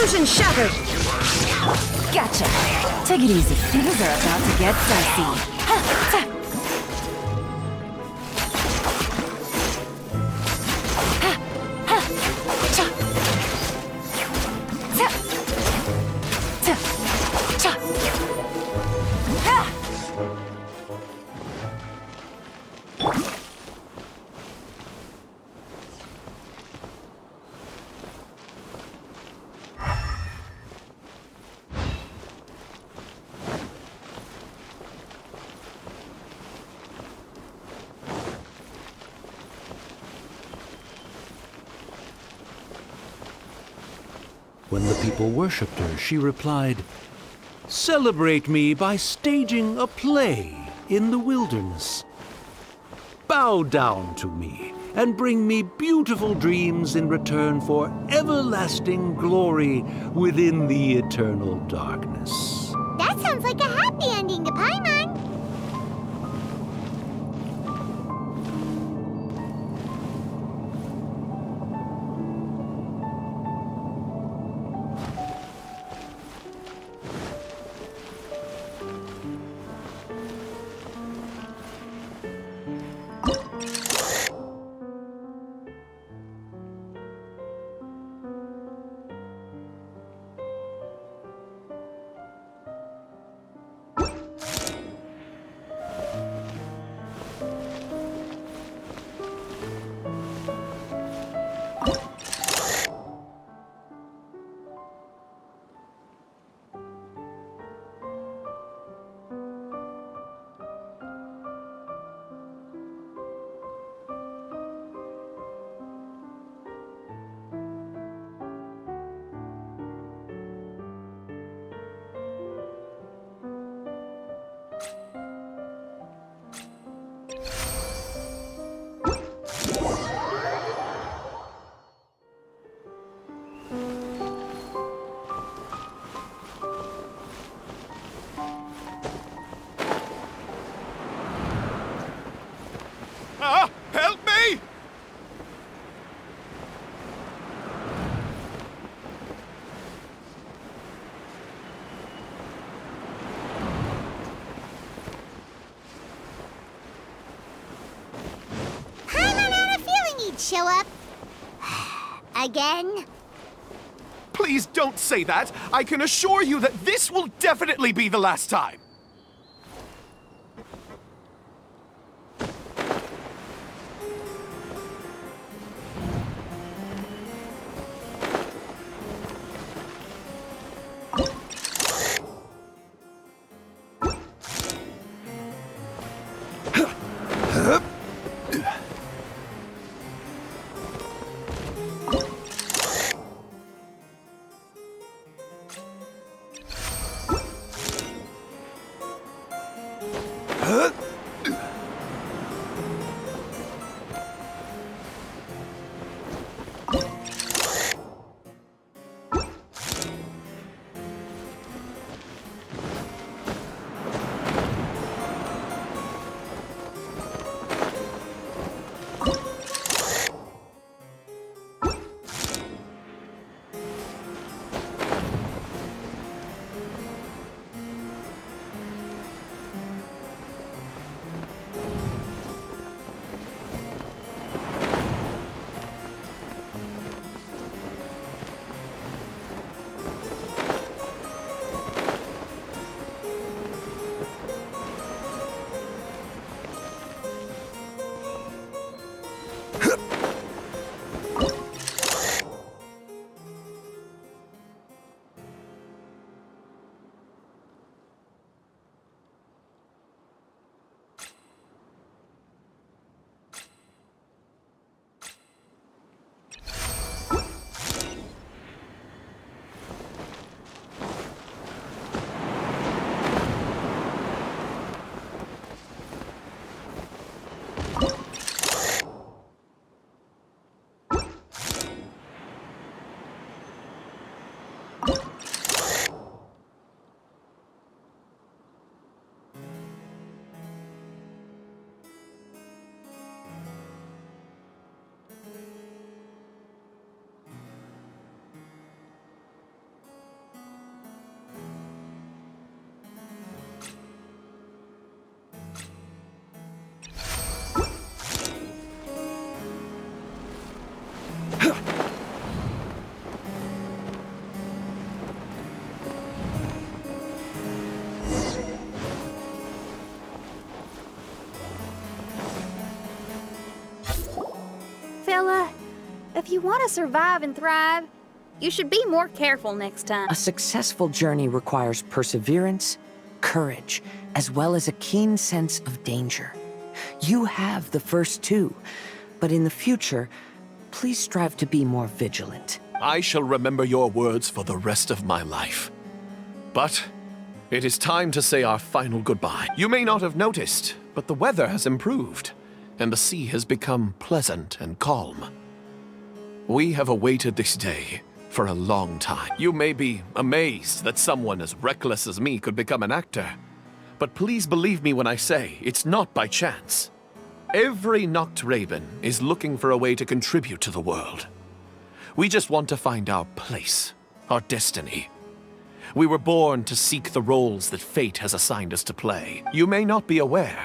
Illusion shattered! Gotcha. Take it easy. Things are about to get dicey. Ha, ta. Ha, ha, cha. Ta. Ta. Cha. Ha. When the people worshipped her, she replied, "Celebrate me by staging a play in the wilderness. Bow down to me and bring me beautiful dreams in return for everlasting glory within the eternal darkness." That sounds like a happy ending to Paimon. Help me! Paimon had a feeling he'd show up. Again? Please don't say that. I can assure you that this will definitely be the last time. If you want to survive and thrive, you should be more careful next time. A successful journey requires perseverance, courage, as well as a keen sense of danger. You have the first two, but in the future, please strive to be more vigilant. I shall remember your words for the rest of my life. But it is time to say our final goodbye. You may not have noticed, but the weather has improved, and the sea has become pleasant and calm. We have awaited this day for a long time. You may be amazed that someone as reckless as me could become an actor, but please believe me when I say it's not by chance. Every Nachtraben is looking for a way to contribute to the world. We just want to find our place, our destiny. We were born to seek the roles that fate has assigned us to play. You may not be aware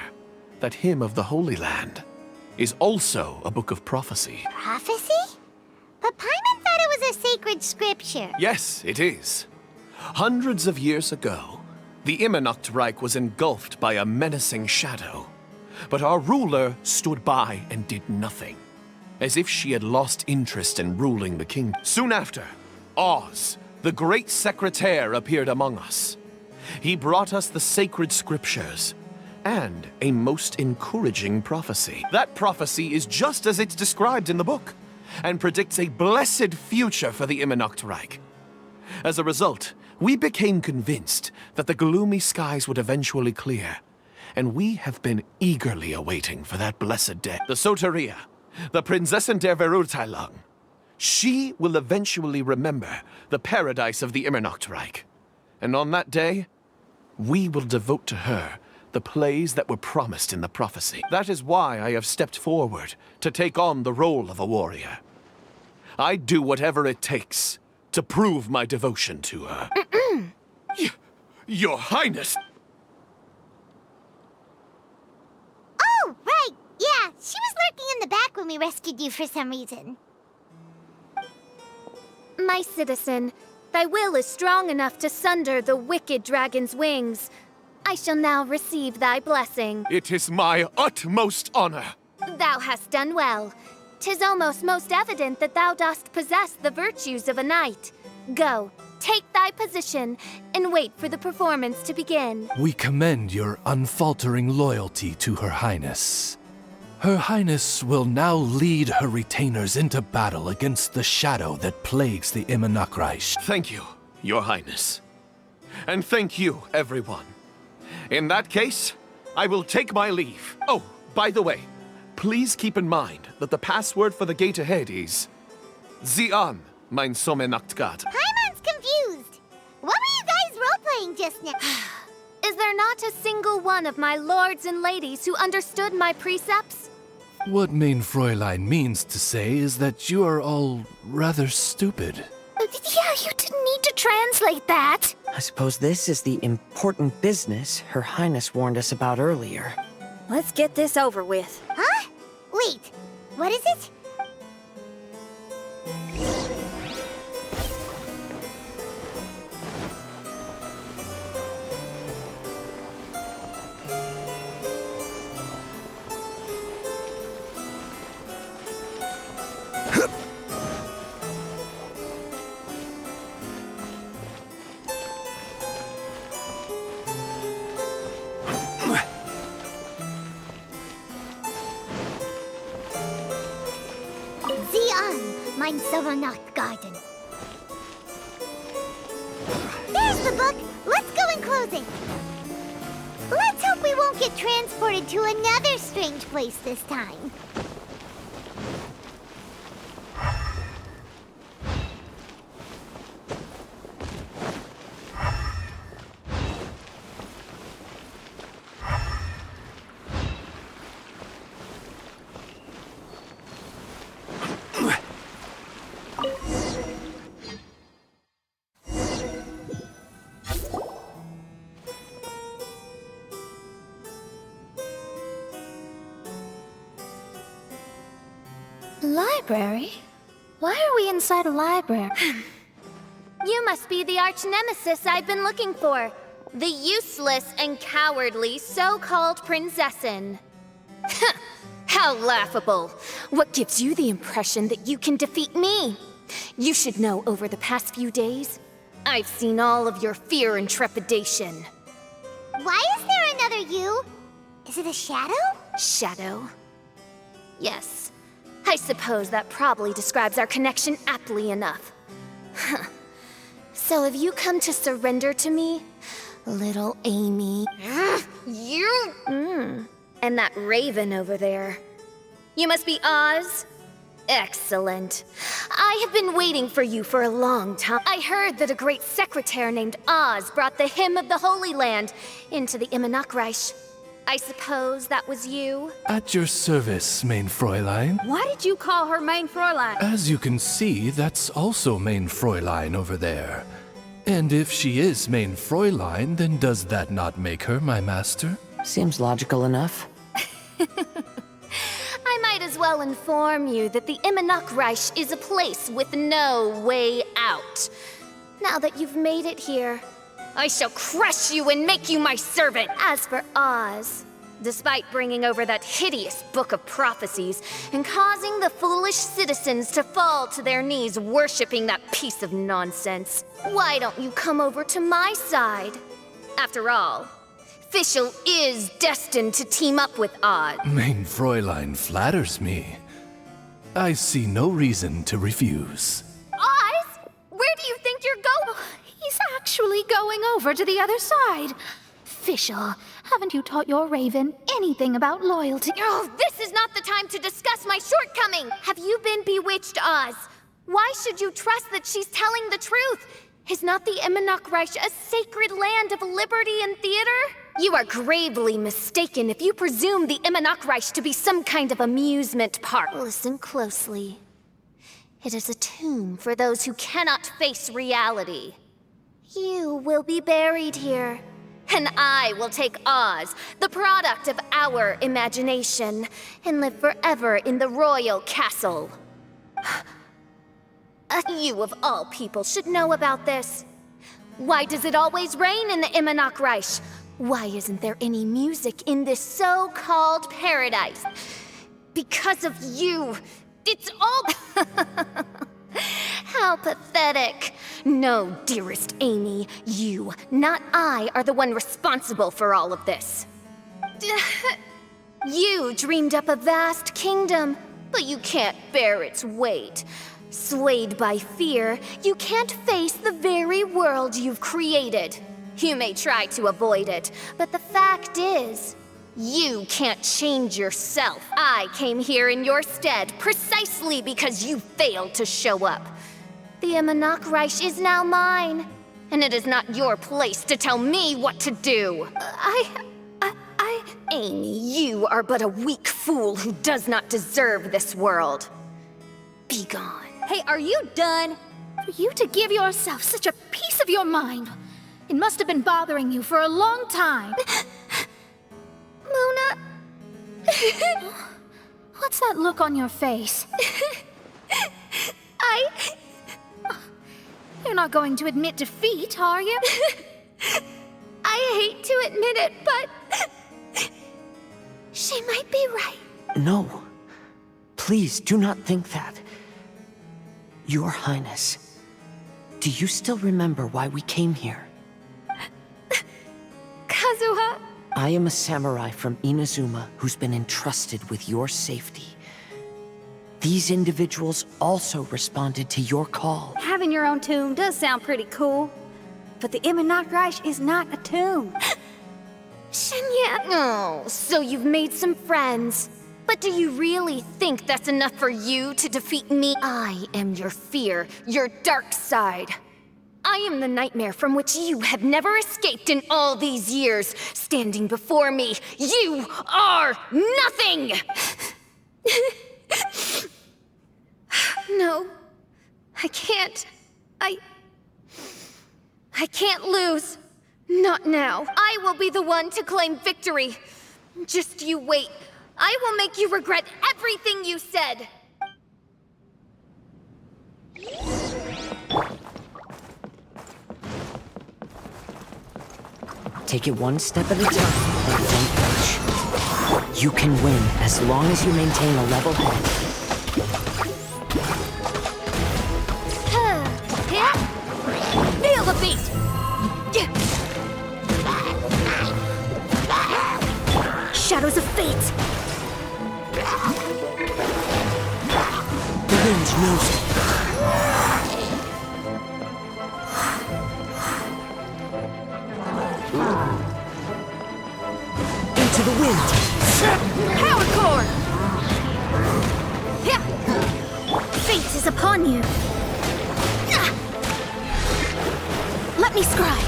that Hymn of the Holy Land is also a book of prophecy. Prophecy? But Paimon thought it was a sacred scripture. Yes, it is. Hundreds of years ago, the Immernachtreich was engulfed by a menacing shadow. But our ruler stood by and did nothing, as if she had lost interest in ruling the kingdom. Soon after, Oz, the great secretaire, appeared among us. He brought us the sacred scriptures and a most encouraging prophecy. That prophecy is just as it's described in the book, and predicts a blessed future for the Immernachtreich. As a result, we became convinced that the gloomy skies would eventually clear, and we have been eagerly awaiting for that blessed day. The Soteria, the Prinzessin der Verurteilung, she will eventually remember the paradise of the Immernachtreich, and on that day, we will devote to her the plays that were promised in the prophecy. That is why I have stepped forward to take on the role of a warrior. I'd do whatever it takes to prove my devotion to her. Your Highness! Oh, right! Yeah, she was lurking in the back when we rescued you for some reason. My citizen, thy will is strong enough to sunder the wicked dragon's wings. I shall now receive thy blessing. It is my utmost honor. Thou hast done well. 'Tis almost most evident that thou dost possess the virtues of a knight. Go, take thy position, and wait for the performance to begin. We commend your unfaltering loyalty to Her Highness. Her Highness will now lead her retainers into battle against the shadow that plagues the Immernachtreich. Thank you, Your Highness. And thank you, everyone. In that case, I will take my leave. Oh, by the way, please keep in mind that the password for the gate ahead is Zian, mein Sommernachtgard. Paimon's confused. What were you guys role-playing just now? Is there not a single one of my lords and ladies who understood my precepts? What mein Fräulein means to say is that you are all rather stupid. Yeah, you didn't need to translate that. I suppose this is the important business Her Highness warned us about earlier. Let's get this over with. Huh? Wait, what is it? Mein Sommernachtgarten. There's the book. Let's go and close it. Let's hope we won't get transported to another strange place this time. Library? Why are we inside a library? You must be the arch-nemesis I've been looking for. The useless and cowardly so-called Prinzessin. How laughable. What gives you the impression that you can defeat me? You should know over the past few days, I've seen all of your fear and trepidation. Why is there another you? Is it a shadow? Shadow? Yes. I suppose that probably describes our connection aptly enough. So have you come to surrender to me, little Amy? You? And that raven over there. You must be Oz? Excellent. I have been waiting for you for a long time. I heard that a great secretary named Oz brought the Hymn of the Holy Land into the Immernachtreich. I suppose that was you? At your service, main Fräulein. Why did you call her main Fräulein? As you can see, that's also main Fräulein over there. And if she is main Fräulein, then does that not make her my master? Seems logical enough. I might as well inform you that the Immernachtreich is a place with no way out. Now that you've made it here, I shall crush you and make you my servant. As for Oz, despite bringing over that hideous book of prophecies and causing the foolish citizens to fall to their knees worshipping that piece of nonsense, why don't you come over to my side? After all, Fiscl is destined to team up with Oz. Main Fräulein flatters me. I see no reason to refuse. Oz? Where do you think you're going? He's actually going over to the other side. Fiscl, haven't you taught your raven anything about loyalty? Oh, this is not the time to discuss my shortcoming. Have you been bewitched, Oz? Why should you trust that she's telling the truth? Is not the Immernachtreich a sacred land of liberty and theater? You are gravely mistaken if you presume the Immernachtreich to be some kind of amusement park. Listen closely. It is a tomb for those who cannot face reality. You will be buried here, and I will take Oz, the product of our imagination, and live forever in the royal castle. You of all people should know about this. Why does it always rain in the Immernachtreich? Why isn't there any music in this so-called paradise? Because of you. It's all... How pathetic. No, dearest Amy, you, not I, are the one responsible for all of this. You dreamed up a vast kingdom, but you can't bear its weight. Swayed by fear, you can't face the very world you've created. You may try to avoid it, but the fact is, you can't change yourself. I came here in your stead precisely because you failed to show up. The Immernachtreich is now mine, and it is not your place to tell me what to do. Amy, you are but a weak fool who does not deserve this world. Be gone. Hey, are you done? For you to give yourself such a piece of your mind, it must have been bothering you for a long time. Luna... What's that look on your face? You're not going to admit defeat, are you? I hate to admit it, but... she might be right. No. Please, do not think that. Your Highness, do you still remember why we came here? Kazuha? I am a samurai from Inazuma who's been entrusted with your safety. These individuals also responded to your call. Having your own tomb does sound pretty cool, but the Immernachtreich is not a tomb. Shenyan. Oh, so you've made some friends. But do you really think that's enough for you to defeat me? I am your fear, your dark side. I am the nightmare from which you have never escaped in all these years. Standing before me, you are nothing! No, I can't. I can't lose. Not now. I will be the one to claim victory. Just you wait. I will make you regret everything you said! Take it one step at a time, and don't rush. You can win as long as you maintain a level head. of a beat! Shadows of fate! The wind knows it. Into the wind! Power core! Fate is upon you! Let me scribe!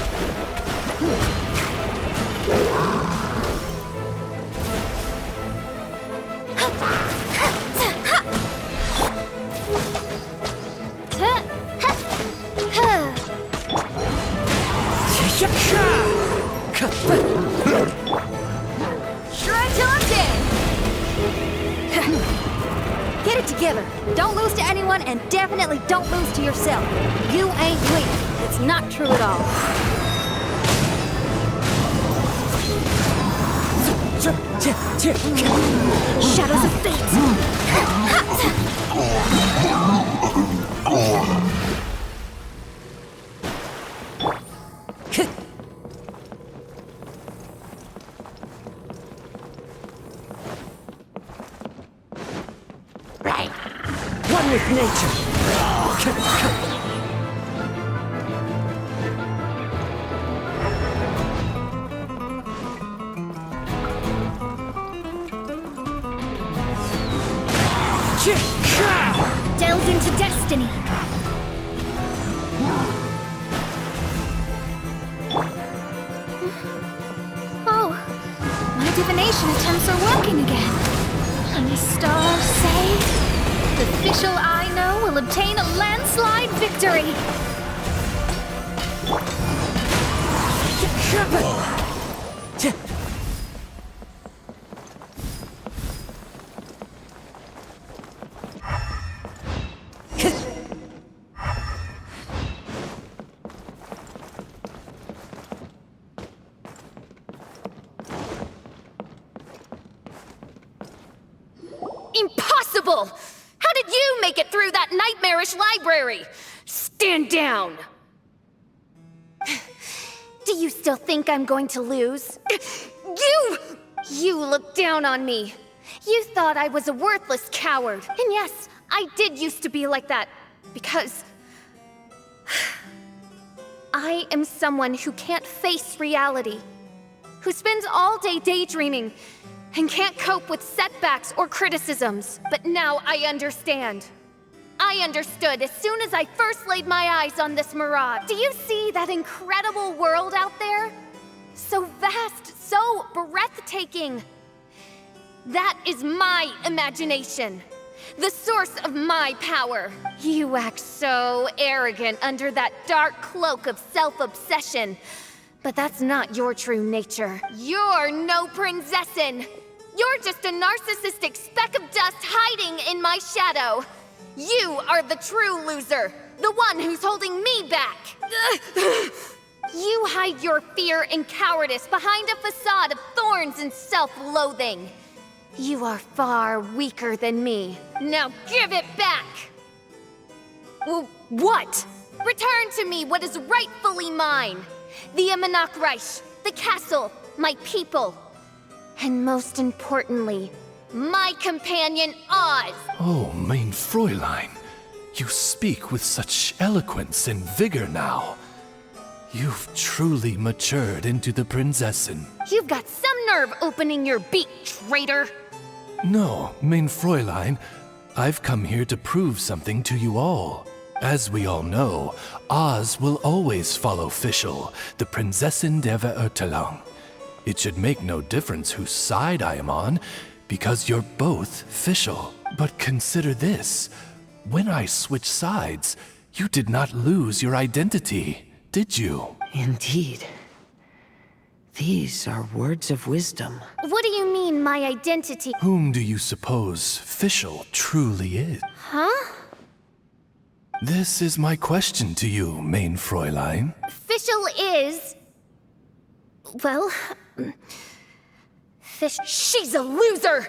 Try till I'm dead! Get it together. Don't lose to anyone, and definitely don't lose to yourself. You ain't weak. It's not true at all. Shadows of fate! One with nature. Delve into destiny! Oh, my divination attempts are working again. And the stars say the Fiscl I know will obtain a landslide victory. Impossible! How did you make it through that nightmarish library? Stand down! Do you still think I'm going to lose? You looked down on me. You thought I was a worthless coward. And yes, I did used to be like that. Because I am someone who can't face reality. Who spends all day daydreaming and can't cope with setbacks or criticisms. But now I understand. I understood as soon as I first laid my eyes on this mirage. Do you see that incredible world out there? So vast, so breathtaking. That is my imagination. The source of my power. You act so arrogant under that dark cloak of self-obsession. But that's not your true nature. You're no princessin. You're just a narcissistic speck of dust hiding in my shadow. You are the true loser, the one who's holding me back. You hide your fear and cowardice behind a facade of thorns and self-loathing. You are far weaker than me. Now give it back! What? Return to me what is rightfully mine. The Immernachtreich, the castle, my people. And most importantly, my companion Oz! Oh, mein Fräulein, you speak with such eloquence and vigor now. You've truly matured into the Prinzessin. You've got some nerve opening your beak, traitor! No, mein Fräulein, I've come here to prove something to you all. As we all know, Oz will always follow Fiscl, the Prinzessin der Verurteilung. It should make no difference whose side I am on, because you're both Fiscl. But consider this. When I switched sides, you did not lose your identity, did you? Indeed. These are words of wisdom. What do you mean, my identity? Whom do you suppose Fiscl truly is? Huh? This is my question to you, mein Fräulein. Fiscl is... well... She's a loser!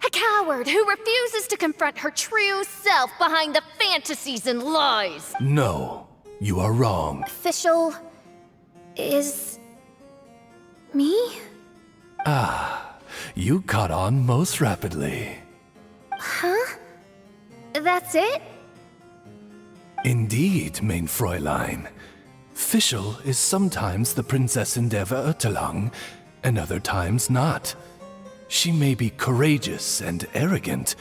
A coward who refuses to confront her true self behind the fantasies and lies! No. You are wrong. Fiscl is me? You caught on most rapidly. Huh? That's it? Indeed, mein Fräulein. Fiscl is sometimes the Prinzessin der Verurteilung, and other times not. She may be courageous and arrogant,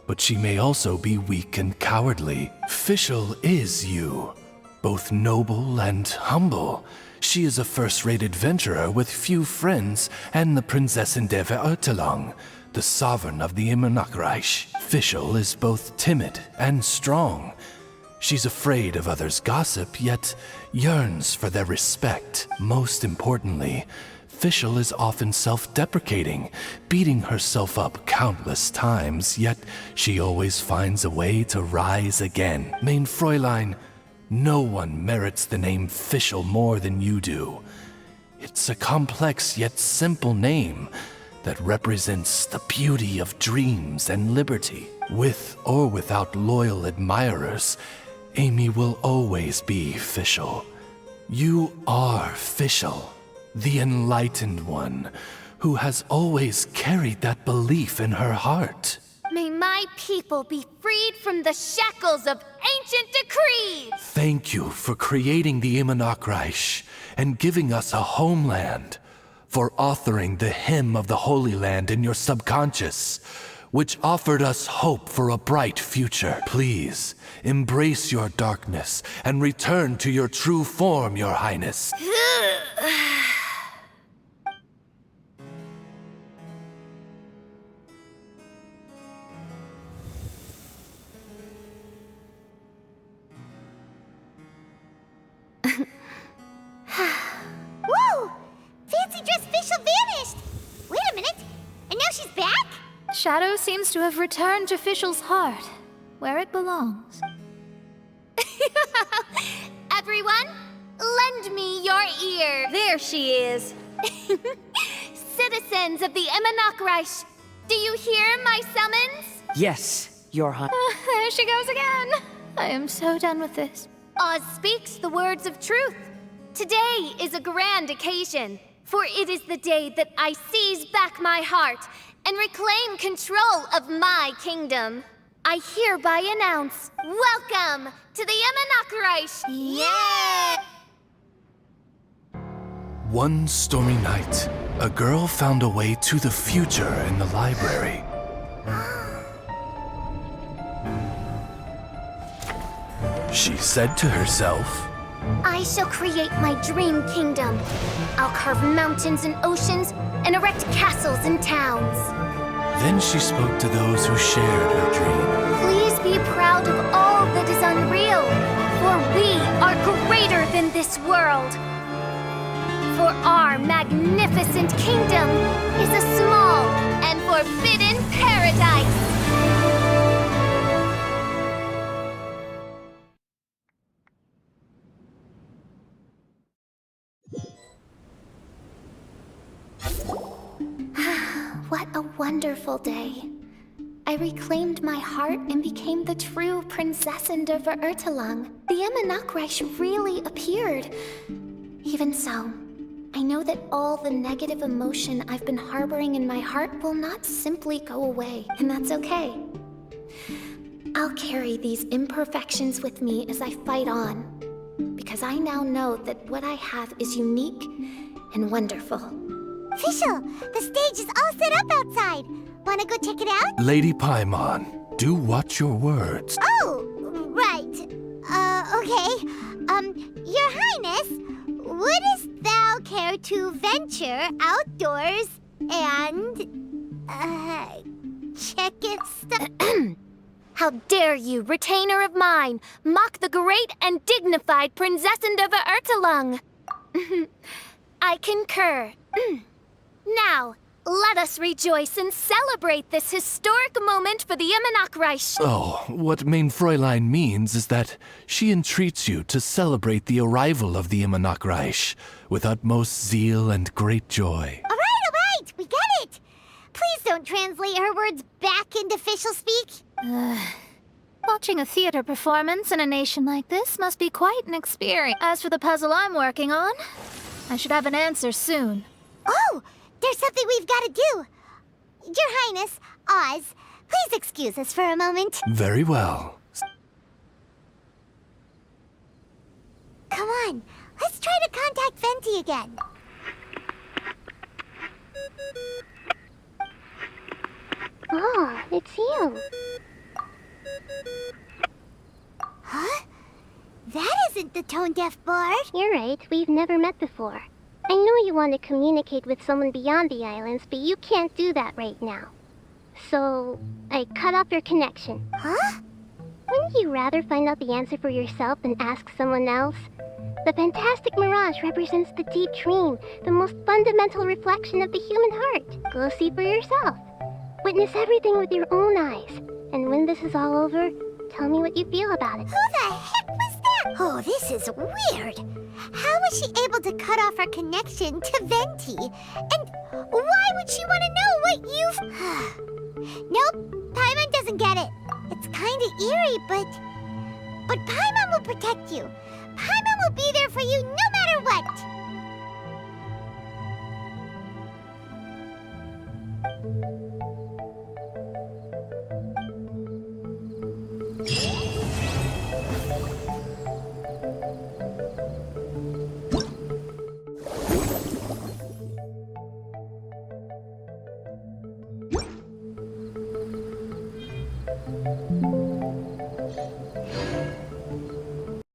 but she may also be weak and cowardly. Fiscl is you, both noble and humble. She is a first-rate adventurer with few friends and the Prinzessin der Verurteilung, the sovereign of the Immernachtreich. Fiscl is both timid and strong. She's afraid of others' gossip, yet yearns for their respect. Most importantly, Fiscl is often self-deprecating, beating herself up countless times, yet she always finds a way to rise again. Mein Fräulein, no one merits the name Fiscl more than you do. It's a complex yet simple name that represents the beauty of dreams and liberty. With or without loyal admirers, Amy will always be Fiscl. You are Fiscl, the enlightened one, who has always carried that belief in her heart. May my people be freed from the shackles of ancient decrees! Thank you for creating the Immernachtreich and giving us a homeland, for authoring the hymn of the Holy Land in your subconscious, which offered us hope for a bright future. Please, embrace your darkness and return to your true form, Your Highness. Whoa! Fancy dress Fiscl vanished! Wait a minute, and now she's back? Shadow seems to have returned to Fiscl's heart, where it belongs. Everyone, lend me your ear. There she is. Citizens of the Immernachtreich, do you hear my summons? Yes, Your Highness. There she goes again. I am so done with this. Oz speaks the words of truth. Today is a grand occasion, for it is the day that I seize back my heart and reclaim control of my kingdom. I hereby announce, welcome to the Immernachtreich! Yeah! One stormy night, a girl found a way to the future in the library. She said to herself, I shall create my dream kingdom. I'll carve mountains and oceans and erect castles and towns. Then she spoke to those who shared her dream. Please be proud of all that is unreal, for we are greater than this world. For our magnificent kingdom is a small and forbidden paradise. What a wonderful day. I reclaimed my heart and became the true Prinzessin der Verurteilung. The Immernachtreich really appeared. Even so, I know that all the negative emotion I've been harboring in my heart will not simply go away, and that's okay. I'll carry these imperfections with me as I fight on, because I now know that what I have is unique and wonderful. Fiscl, the stage is all set up outside. Wanna go check it out? Lady Paimon, do watch your words. Oh, right. Okay. Your Highness, wouldst thou care to venture outdoors and, check it How dare you, retainer of mine, mock the great and dignified Prinzessin der Verurteilung? I concur. Now, let us rejoice and celebrate this historic moment for the Immernachtreich. Oh, what mein Fräulein means is that she entreats you to celebrate the arrival of the Immernachtreich with utmost zeal and great joy. All right, we get it. Please don't translate her words back into Fiscl speak. Watching a theater performance in a nation like this must be quite an experience. As for the puzzle I'm working on, I should have an answer soon. Oh, there's something we've got to do. Your Highness, Oz, please excuse us for a moment. Very well. Come on, let's try to contact Venti again. Oh, it's you. Huh? That isn't the tone-deaf bard. You're right, we've never met before. I know you want to communicate with someone beyond the islands, but you can't do that right now. So, I cut off your connection. Huh? Wouldn't you rather find out the answer for yourself than ask someone else? The fantastic mirage represents the deep dream, the most fundamental reflection of the human heart. Go see for yourself. Witness everything with your own eyes. And when this is all over, tell me what you feel about it. Who the heck was that? Oh, this is weird. How was she able to cut off her connection to Venti? And why would she want to know what you've... Nope, Paimon doesn't get it. It's kinda eerie, but Paimon will protect you. Paimon will be there for you no matter what.